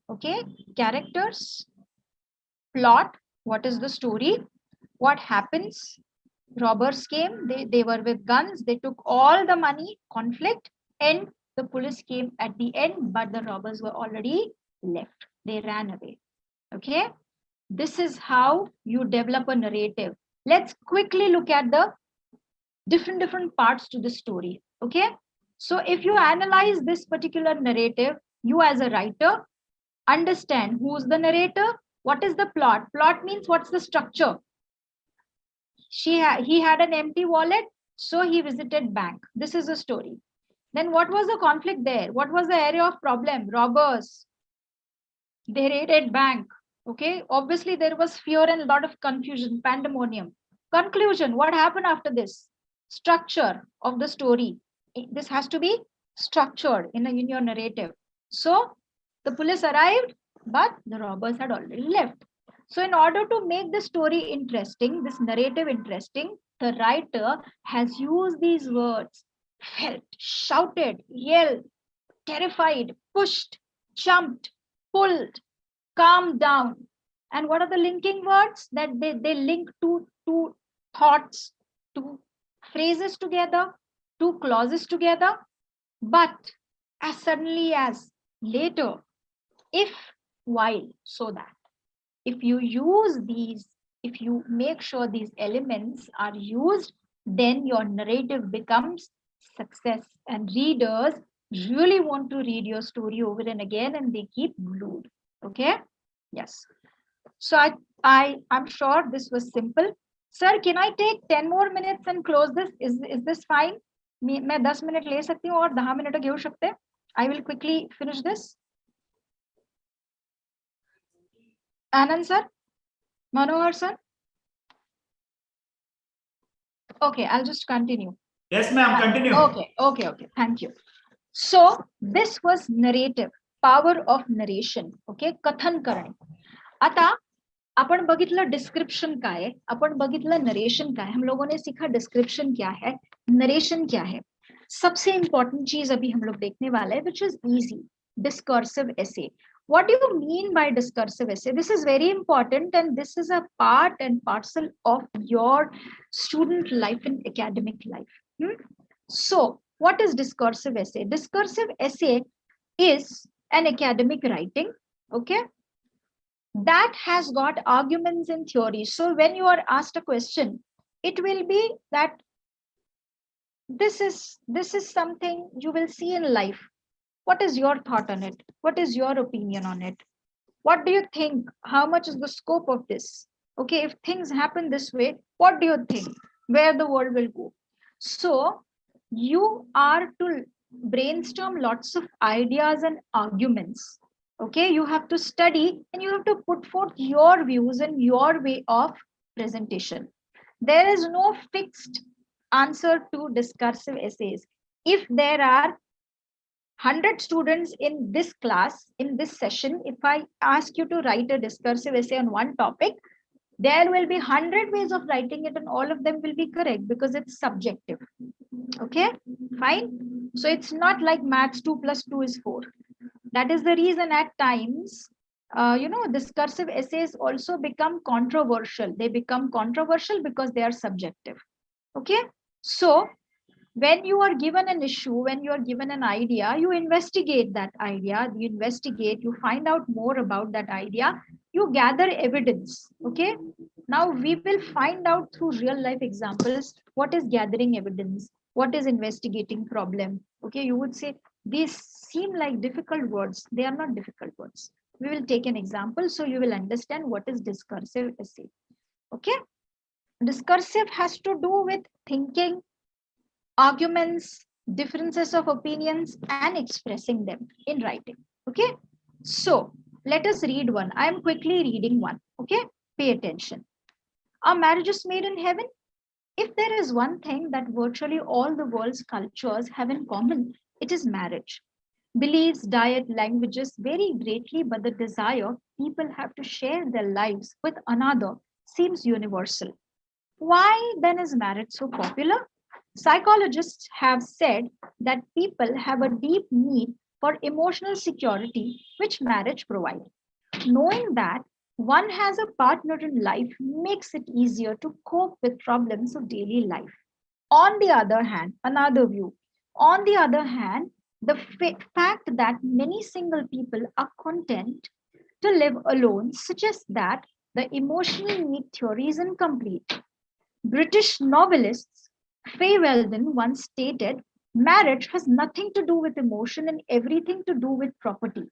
Okay, characters, plot, what is the story, what happens. Robbers came, they were with guns, they took all the money, conflict, and the police came at the end, but the robbers were already left. They ran away. Okay, this is how you develop a narrative. Let's quickly look at the different parts to the story. Okay, so if you analyze this particular narrative, you as a writer understand who's the narrator, what is the plot. Plot means what's the structure. He had an empty wallet, so he visited bank. This is a story. Then what was the conflict there? What was the area of problem? Robbers, they raided bank. Okay, obviously there was fear and a lot of confusion, pandemonium. Conclusion, what happened after this? Structure of the story. This has to be structured in your narrative. So the police arrived, but the robbers had already left. So in order to make the story interesting, this narrative interesting, the writer has used these words: felt, shouted, yelled, terrified, pushed, jumped, pulled, calm down. And what are the linking words? That they link two thoughts, two phrases together, two clauses together. But as suddenly as, later, if, while, so that. If you use these, if you make sure these elements are used, then your narrative becomes success, and readers really want to read your story over and again, and they keep glued. Okay, yes. So I'm sure this was simple. Sir, can I take 10 more minutes and close this? Is this fine? मैं 10 minute ले सकती हूँ और 10 minute घेऊ शकते. I will quickly finish this. Anand sir, Manohar sir. Okay, I'll just continue. Yes, ma'am. Continue. Okay. Thank you. So this was narrative, power of narration. Okay, कथन करणे. आता आपण बघितलं डिस्क्रिप्शन काय आहे, आपण बघितलं नरेशन काय है. हम लोगों ने सीखा डिस्क्रिप्शन क्या है, नरेशन क्या है. सबसे इंपॉर्टेंट चीज अभी हम लोग देखने वाले हैं, which is easy, discursive essay. What do you mean by discursive essay? This is very important, and this is a part and parcel of your student life and academic life. So what is discursive essay? Discursive essay is an academic writing, okay, that has got arguments and theories. So when you are asked a question, it will be that this is something you will see in life. What is your thought on it? What is your opinion on it? What do you think? How much is the scope of this? Okay, if things happen this way, what do you think? Where the world will go? So you are to brainstorm lots of ideas and arguments. Okay, you have to study and you have to put forth your views and your way of presentation. There is no fixed answer to discursive essays. If there are 100 students in this class, in this session, if I ask you to write a discursive essay on one topic, there will be 100 ways of writing it, and all of them will be correct because it's subjective. Okay, fine. So it's not like maths 2 plus 2 is 4. That is the reason at times, discursive essays also become controversial. They become controversial because they are subjective. Okay, so when you are given an issue, when you are given an idea, you investigate that idea, you find out more about that idea, you gather evidence. Okay, now we will find out through real life examples what is gathering evidence, what is investigating problem. Okay, you would say these seem like difficult words. They are not difficult words. We will take an example so you will understand what is discursive essay. Okay, discursive has to do with thinking, arguments, differences of opinions, and expressing them in writing. Okay, so let us read one. I am quickly reading one. Okay, pay attention. Are marriages made in heaven? If there is one thing that virtually all the world's cultures have in common, it is marriage. Beliefs, diet, languages vary greatly, but the desire people have to share their lives with another seems universal. Why then is marriage so popular? Psychologists have said that people have a deep need for emotional security, which marriage provides. Knowing that one has a partner in life makes it easier to cope with problems of daily life. On the other hand, another view. On the other hand, the fact that many single people are content to live alone suggests that the emotional need theory is incomplete. British novelist Faye Weldon once stated, marriage has nothing to do with emotion and everything to do with property.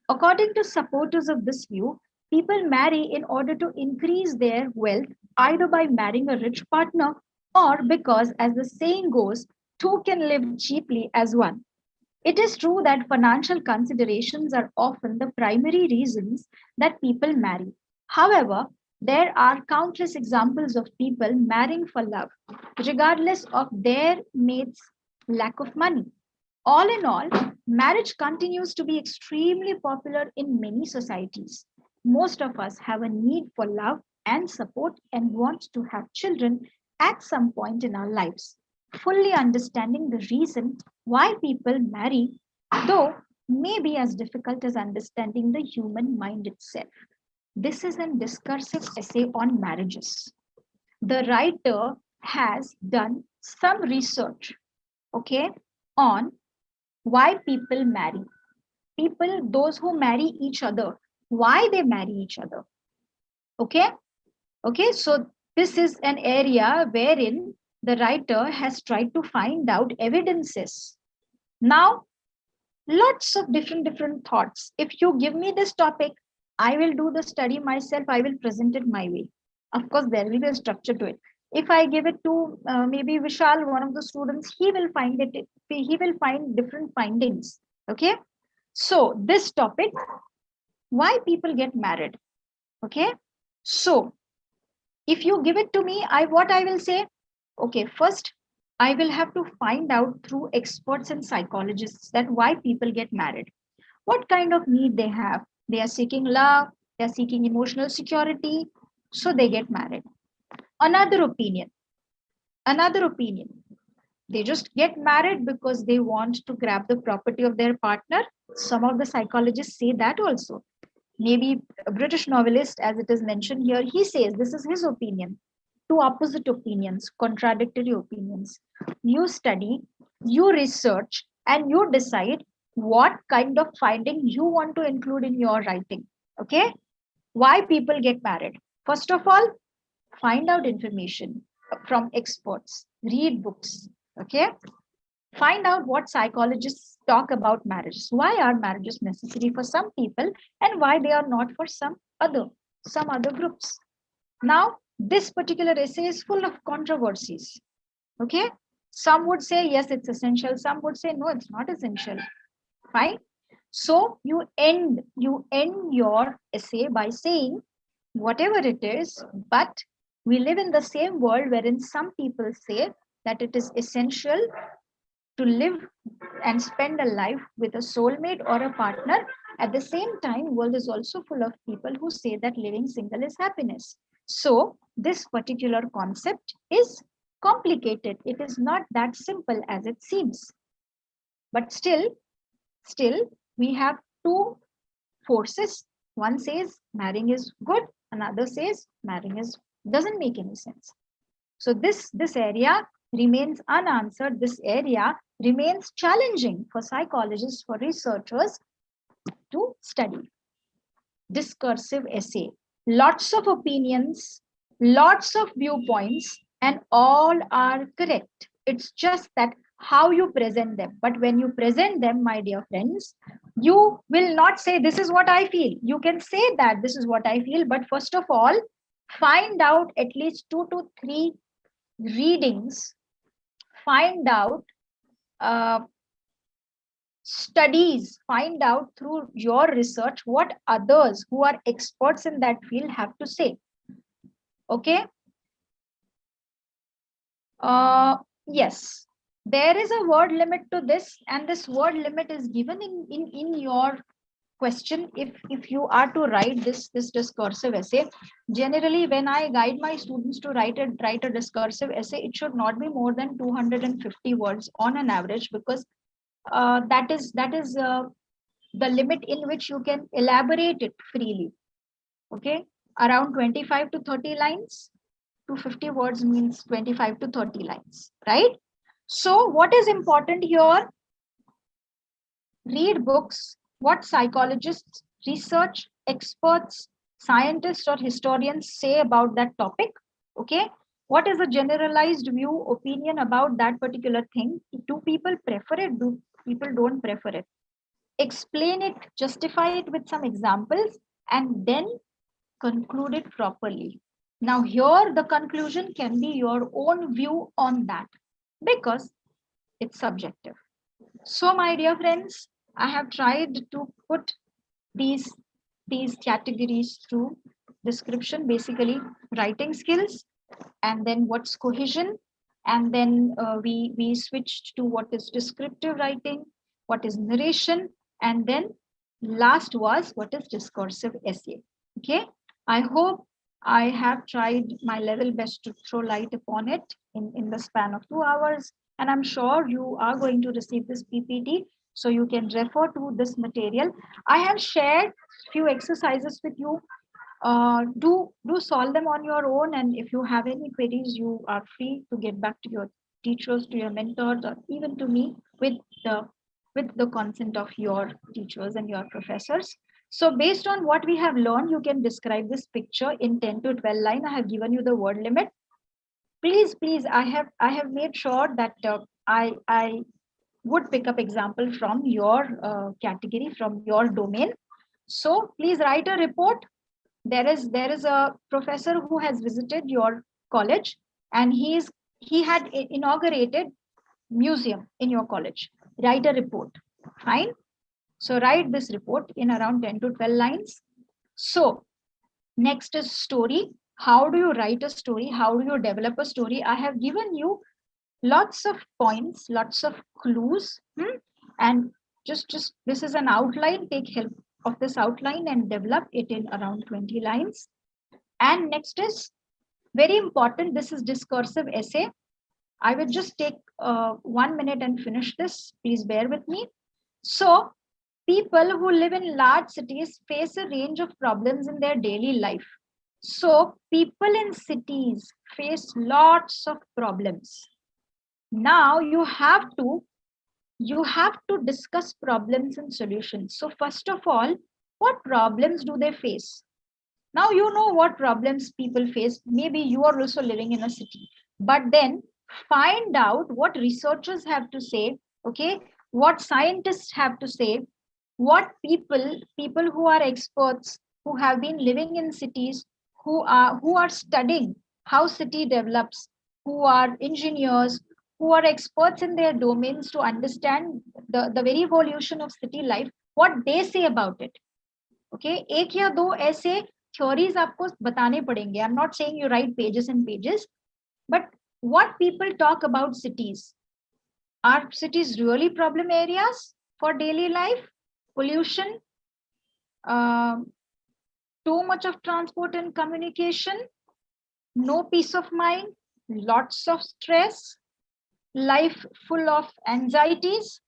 According to supporters of this view, people marry in order to increase their wealth, either by marrying a rich partner or because, as the saying goes, two can live cheaply as one. It is true that financial considerations are often the primary reasons that people marry. However, there are countless examples of people marrying for love, regardless of their mate's lack of money. All in all, marriage continues to be extremely popular in many societies. Most of us have a need for love and support and want to have children at some point in our lives. Fully understanding the reason why people marry, though, may be as difficult as understanding the human mind itself. This is a discursive essay on marriages. The writer has done some research, okay, on why people marry. People, those who marry each other, why they marry each other. Okay, okay, so this is an area wherein the writer has tried to find out evidences. Now, lots of different thoughts. If you give me this topic, I will do the study myself, I will present it my way. Of course, there will be a structure to it. If I give it to maybe Vishal, one of the students, he will find it, he will find different findings. Okay, so this topic, why people get married. Okay, so if you give it to me, what I will say, okay, first I will have to find out through experts and psychologists that why people get married, what kind of need they have. They are seeking love, they are seeking emotional security, so they get married. Another opinion, another opinion, they just get married because they want to grab the property of their partner. Some of the psychologists say that also. Maybe a British novelist, as it is mentioned here, he says this is his opinion. Two opposite opinions, contradictory opinions. You study, you research, and you decide what kind of finding you want to include in your writing. Okay? Why people get married? First of all, find out information from experts, read books. Okay? Find out what psychologists talk about marriages. Why are marriages necessary for some people and why they are not for some other groups. Now, this particular essay is full of controversies. Okay, some would say yes, it's essential. Some would say no, it's not essential. Fine. So you end your essay by saying whatever it is, but we live in the same world wherein some people say that it is essential to live and spend a life with a soulmate or a partner. At the same time, world is also full of people who say that living single is happiness. So this particular concept is complicated. It is not that simple as it seems. But still we have two forces. One says marrying is good, another says marrying is doesn't make any sense. So this area remains unanswered. This area remains challenging for psychologists, for researchers to study. Discursive essay, lots of opinions, lots of viewpoints, and all are correct. It's just that how you present them. But when you present them, my dear friends, you will not say this is what I feel. You can say that this is what I feel, but first of all, find out at least 2 to 3 readings, find out studies, find out through your research what others who are experts in that field have to say. Okay. Yes, there is a word limit to this, and this word limit is given in your question. If you are to write this discursive essay, generally when I guide my students to write a discursive essay, it should not be more than 250 words on an average, because that is the limit in which you can elaborate it freely. Okay, around 25 to 30 lines. 250 words means 25 to 30 lines, right? So what is important here? Read books, what psychologists, research experts, scientists, or historians say about that topic. Okay, what is a generalized view, opinion about that particular thing? Do people prefer it? Do people don't prefer it? Explain it, justify it with some examples, and then conclude it properly. Now, here the conclusion can be your own view on that, because it's subjective. So, my dear friends, I have tried to put these categories through description, basically writing skills, and then what's cohesion, and then we switched to what is descriptive writing, what is narration, and then last was what is discursive essay. Okay, I hope I have tried my level best to throw light upon it in the span of 2 hours, and I'm sure you are going to receive this PPT, so you can refer to this material. I have shared few exercises with you. Do solve them on your own, and if you have any queries, you are free to get back to your teachers, to your mentors, or even to me with the consent of your teachers and your professors. So based on what we have learned, you can describe this picture in 10 to 12 line. I have given you the word limit. Please, I have made sure that I would pick up example from your category, from your domain. So please write a report. There is a professor who has visited your college, and he had inaugurated museum in your college. Write a report. Fine. So write this report in around 10 to 12 lines. So next is story. How do you write a story? How do you develop a story? I have given you lots of points, lots of clues, and just this is an outline. Take help of this outline and develop it in around 20 lines. And next is very important. This is discursive essay. I will just take 1 minute and finish this. Please bear with me. So, people who live in large cities face a range of problems in their daily life. So, people in cities face lots of problems. Now, you have to discuss problems and solutions. So, first of all, what problems do they face? Now you know what problems people face. Maybe you are also living in a city, but then find out what researchers have to say. Okay, what scientists have to say, what people who are experts, who have been living in cities, who are studying how city develops, who are engineers, who are experts in their domains to understand the very evolution of city life, what they say about it. Okay एक या दो ऐसे theories आपको बताने पड़ेंगे. I'm not saying you write pages and pages, but what people talk about cities. Are cities really problem areas for daily life? Pollution, too much of transport and communication, no peace of mind, lots of stress, life full of anxieties.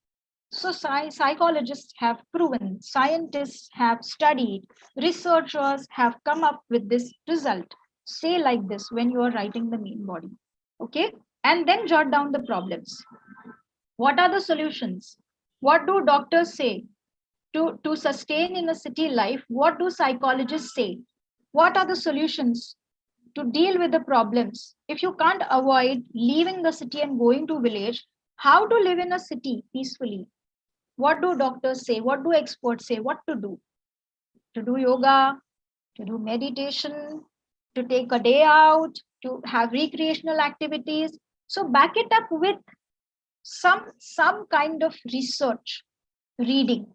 So psychologists have proven, scientists have studied, researchers have come up with this result. Say like this when you are writing the main body. Okay, and then jot down the problems. What are the solutions? What do doctors say to sustain in a city life? What do psychologists say? What are the solutions to deal with the problems? If you can't avoid leaving the city and going to village, how to live in a city peacefully? What do doctors say? What do experts say? What to do? To do yoga, to do meditation, to take a day out, to have recreational activities. So back it up with some kind of research, reading,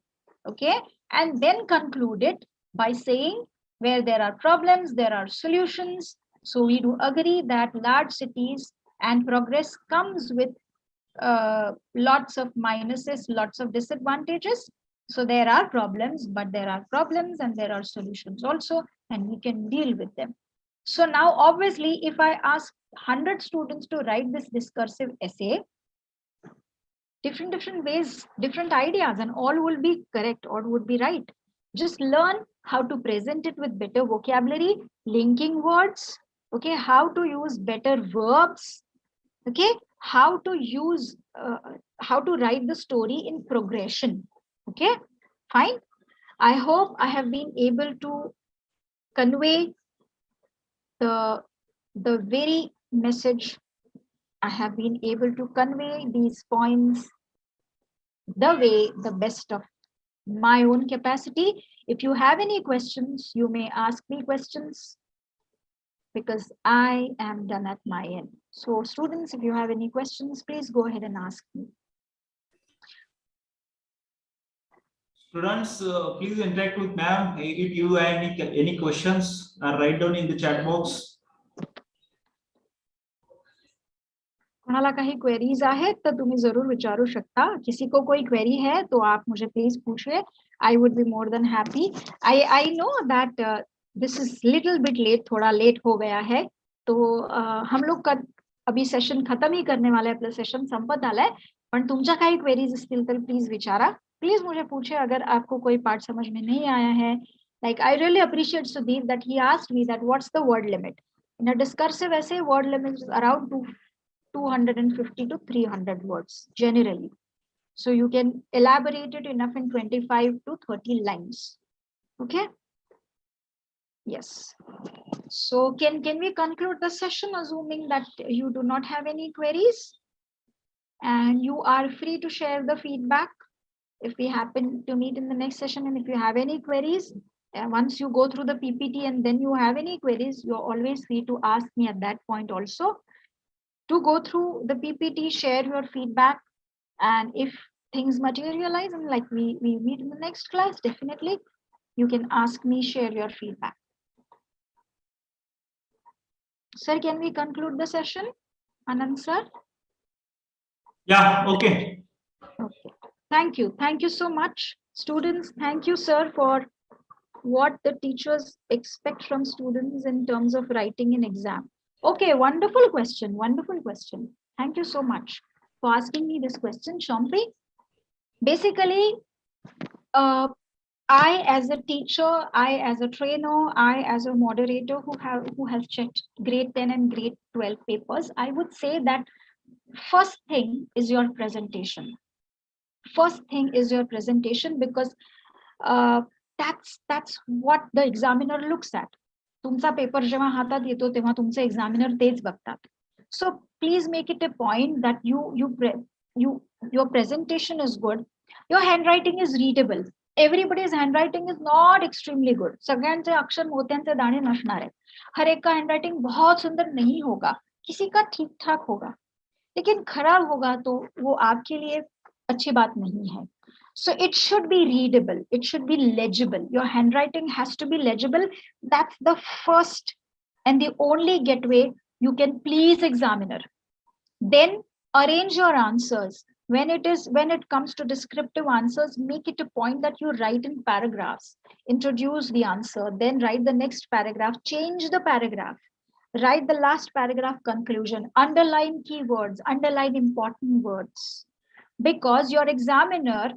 okay? And then conclude it by saying where there are problems, there are solutions. So we do agree that large cities and progress comes with lots of minuses, lots of disadvantages. So there are problems, but there are problems and there are solutions also, and we can deal with them. So now, obviously, if I ask 100 students to write this discursive essay, different ways, different ideas, and all will be correct or would be right. Just learn how to present it with better vocabulary, linking words, okay, how to use better verbs, okay, how to use how to write the story in progression. Okay, fine. I hope I have been able to convey the very message. I have been able to convey these points the best of my own capacity. If you have any questions, you may ask me questions, because I am done at my end. So students, if you have any questions, please go ahead and ask me. Students, please interact with ma'am. If you have any questions, write down in the chat box. कोणाला काही queries आहेत तर तुम्ही जरूर विचारू शकता. किसी को कोई क्वेरी है तो आप मुझे प्लीज पूछिए. I would be more than happy. I know that this is little bit late, थोड़ा लेट हो गया है. तो हम लोग अभी सेशन खत्म ही करने वाले, आपलं सेशन संपत आलंय. पण तुमच्या काही क्वेरीज असतील तर प्लीज विचारा. प्लीज मुझे पूछे अगर आपको कोई पार्ट समझ में नहीं आया है. Like I really appreciate Sudeep that he asked me that what's the word limit. In a discursive essay, word limit is around 250 to 300 words generally. So you can elaborate it enough in 25 to 30 lines. Okay. Yes. So can we conclude the session assuming that you do not have any queries and you are free to share the feedback if we happen to meet in the next session. And if you have any queries, once you go through the PPT and then you have any queries, you're always free to ask me at that point also. To go through the PPT, share your feedback, and if things materialize and like we meet in the next class, definitely you can ask me, share your feedback. Sir, can we conclude the session? Anand sir? Yeah, okay. Okay. Thank you so much. Students, thank you, sir, for what the teachers expect from students in terms of writing an exam. Okay, wonderful question, wonderful question. Thank you so much for asking me this question, Shampi. Basically, I as a teacher, I as a trainer, I as a moderator who has checked grade 10 and grade 12 papers, I would say that first thing is your presentation. First thing is your presentation, because that's what the examiner looks at. तुमचा paper जेव्हा हातात येतो तेव्हा तुमचे examiner तेच बघतात. So please make it a point that your presentation is good, your handwriting is readable. Everybody's handwriting is not extremely good. सगळ्यांचे अक्षर मोत्यांचे दाणे नसणार आहेत. हर एक का हैंडराइटिंग बहुत सुंदर नहीं होगा, किसी का ठीक ठाक होगा, लेकिन खराब होगा तो वो आपके लिए अच्छी बात नहीं है. So it should be readable, it should be legible. Your handwriting has to be legible. That's the first and the only gateway you can please examiner. Then arrange your answers. When it comes to descriptive answers, make it a point that you write in paragraphs. Introduce the answer, then write the next paragraph, change the paragraph, write the last paragraph conclusion, underline keywords, underline important words, because your examiner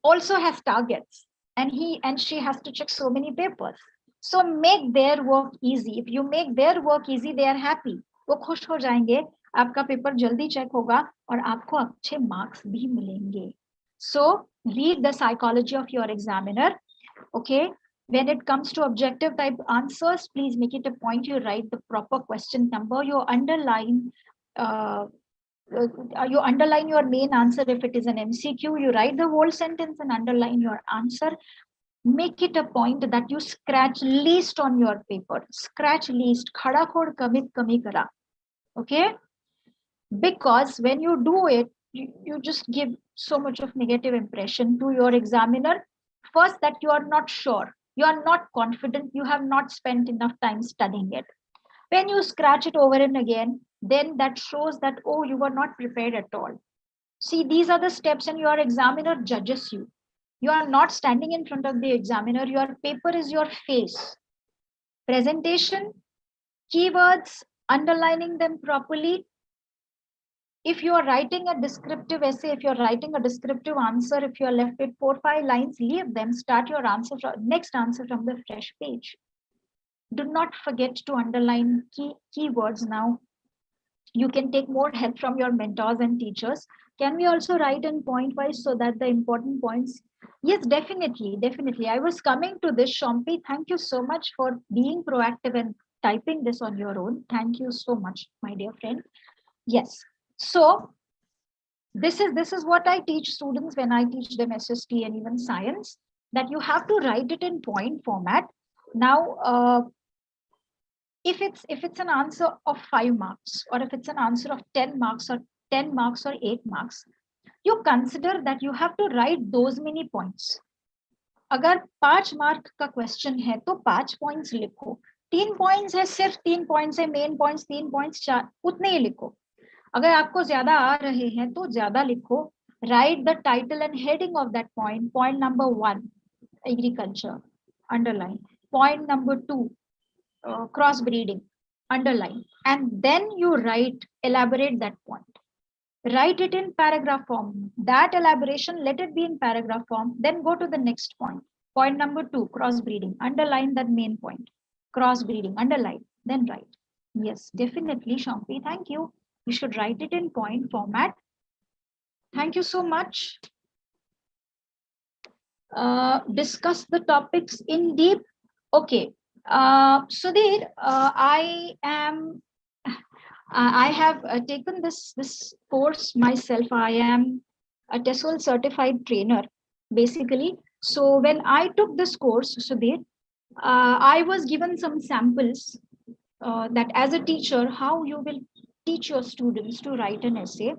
also has targets and he and she has to check so many papers. So make their work easy. If you make their work easy, they are happy. वो खुश हो जाएंगे, आपका paper जल्दी check होगा और आपको अच्छे मार्क्स भी मिलेंगे. So read the psychology of your examiner. Okay. When it comes to objective type answers, please make it a point you write the proper question number. You underline your main answer. If it is an MCQ, you write the whole sentence and underline your answer. Make it a point that you scratch least on your paper. Scratch least. Khada khod kamit kami kara. Okay? Because when you do it, you just give so much of negative impression to your examiner. First, that you are not sure, you are not confident, you have not spent enough time studying it. When you scratch it over and again, then that shows that, oh, you were not prepared at all. See, these are the steps, and your examiner judges you. You are not standing in front of the examiner. Your paper is your face. Presentation, keywords, underlining them properly. If you are writing a descriptive essay, if you're writing a descriptive answer, if you're left with 4-5 lines, leave them. Start your answer from, next answer from the fresh page. Do not forget to underline keywords now. You can take more help from your mentors and teachers. Can we also write in point wise so that the important points? Yes, definitely, definitely. I was coming to this, Shampi. Thank you so much for being proactive and typing this on your own. Thank you so much, my dear friend. Yes. So this is what I teach students when I teach them SST and even science, that you have to write it in point format. Now, if it's an answer of 5 marks, or if it's an answer of 10 marks, or 10 marks or 8 marks, you consider that you have to write those many points. अगर 5 mark का question है तो 5 points लिखो, 3 points है, सिर्फ 3 points है, main points 3 points, 4 उतने ही लिखो. अगर आपको ज्यादा आ रहे हैं तो ज्यादा लिखो. Write the title and heading of that point. Point number 1, agriculture, underline. Point number 2, cross breeding, underline. And then you elaborate that point. Write it in paragraph form. That elaboration, let it be in paragraph form. Then go to the next point. Point number 2, cross breeding. Underline that main point. Cross breeding, underline. Then write. Yes, definitely, Shampi. Thank you. You should write it in point format. Thank you so much. Discuss the topics in deep. Okay. Sudhir, I have taken this course myself. I am a TESOL certified trainer, basically. So when I took this course, Sudhir, I was given some samples that as a teacher, how you will teach your students to write an essay,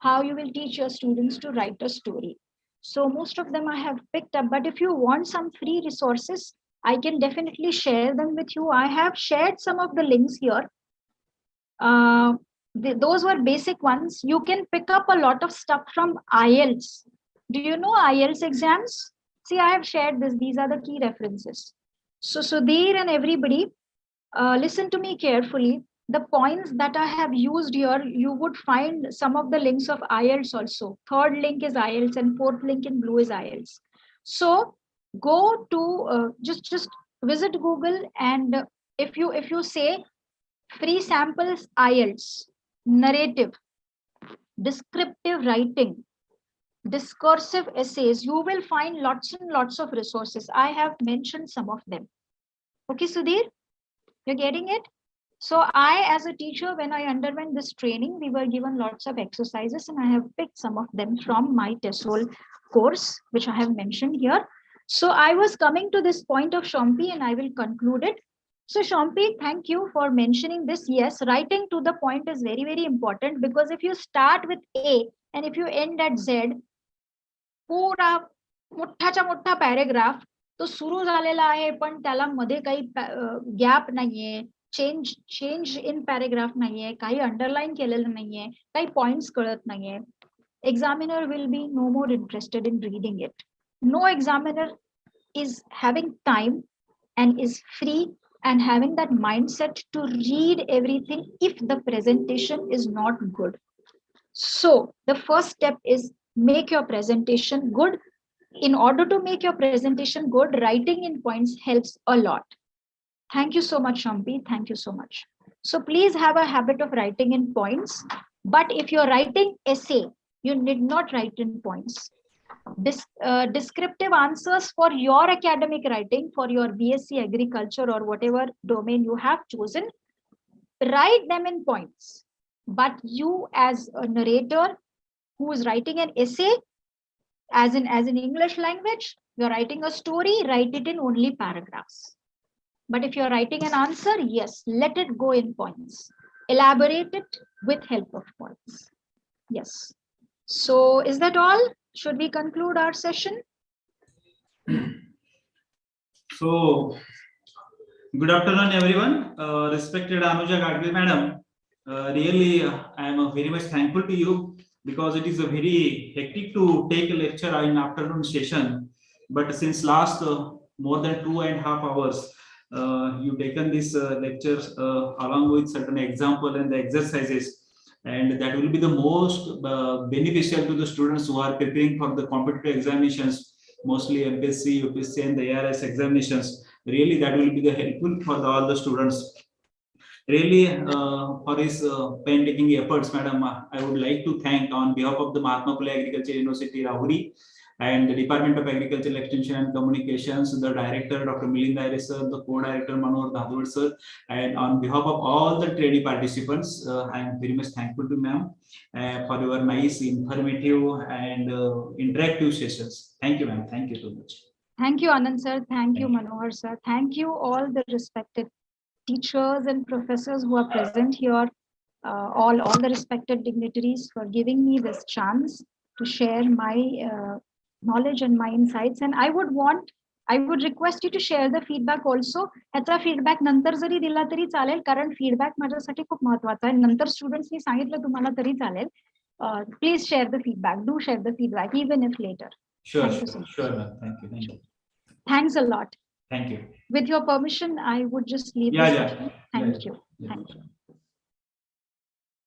how you will teach your students to write a story. So most of them I have picked up, but if you want some free resources, I can definitely share them with you. I have shared some of the links here. Those were basic ones. You can pick up a lot of stuff from IELTS. Do you know IELTS exams? See, I have shared this. These are the key references. So Sudhir and everybody, listen to me carefully. The points that I have used here, you would find some of the links of IELTS also. Third link is IELTS and fourth link in blue is IELTS. So go to just visit Google, and if you say free samples IELTS, narrative, descriptive writing, discursive essays, you will find lots and lots of resources. I have mentioned some of them. Okay, Sudhir, you're getting it? So I, as a teacher, when I underwent this training, we were given lots of exercises, and I have picked some of them from my TESOL course, which I have mentioned here. So I was coming to this point of Shampi, and I will conclude it. So Shampi, thank you for mentioning this. Yes, writing to the point is very, very important, because if you start with A and if you end at Z, पूरा मोठाच्या मोठा paragraph तो सुरू झालेला आहे, पण त्याला मध्ये काही गॅप नाहीये, चेंज इन पॅरेग्राफ नाहीये, काही अंडरलाईन केलेलं नाहीये, काही पॉइंट्स कळत नाहीये. Examiner will be no more interested in reading it. No examiner is having time and is free and having that mindset to read everything if the presentation is not good. So the first step is make your presentation good. In order to make your presentation good, writing in points helps a lot. Thank you so much, Shampi. Thank you so much. So please have a habit of writing in points. But if you're writing essay, you need not write in points. Descriptive answers for your academic writing, for your BSc agriculture or whatever domain you have chosen, write them in points. But you, as a narrator who is writing an essay, as in English language, you're writing a story, write it in only paragraphs. But if you're writing an answer, yes, let it go in points. Elaborate it with help of points. Yes. So is that all? Should we conclude our session? So, good afternoon, everyone. Respected Anuja Gadgil madam, really, I am very much thankful to you because it is a very hectic to take a lecture in afternoon session. But since last more than 2.5 hours, you've taken this lectures along with certain example and the exercises, and that will be the most beneficial to the students who are preparing for the competitive examinations, mostly MPSC, UPSC, and the ARS examinations. Really, that will be the helpful for all the students. Really, for his painstaking efforts, madam, I would like to thank on behalf of the Mahatma Phule Agriculture University, Rahuri, and the Department of Agricultural Extension and Communications, the director, Dr. Milind Aire sir, the co-director, Manohar Dhadwad sir, and on behalf of all the trainee participants, I am very much thankful to ma'am for your nice, informative, and interactive sessions. Thank you, ma'am. Thank you so much. Thank you, Anand sir. Thank you, Thank you. Manohar sir. Thank you, all the respected teachers and professors who are present here, all the respected dignitaries for giving me this chance to share my knowledge and my insights. And I would request you to share the feedback also. ह्याचा feedback नंतर जरी दिला तरी चालेल, कारण feedback माझ्यासाठी खूप महत्त्वाचा आहे. नंतर स्टुडंट्सनी सांगितलं तुम्हाला तरी चालेल. Please share the feedback. Do share the feedback, even if later. Sure, Thank you so much. sure, ma'am. Thank you. Thank you. Thanks a lot. Thank you. With your permission, I would just leave Yeah, this yeah. session. Yeah, Thank yeah. you. Yeah. Thank you.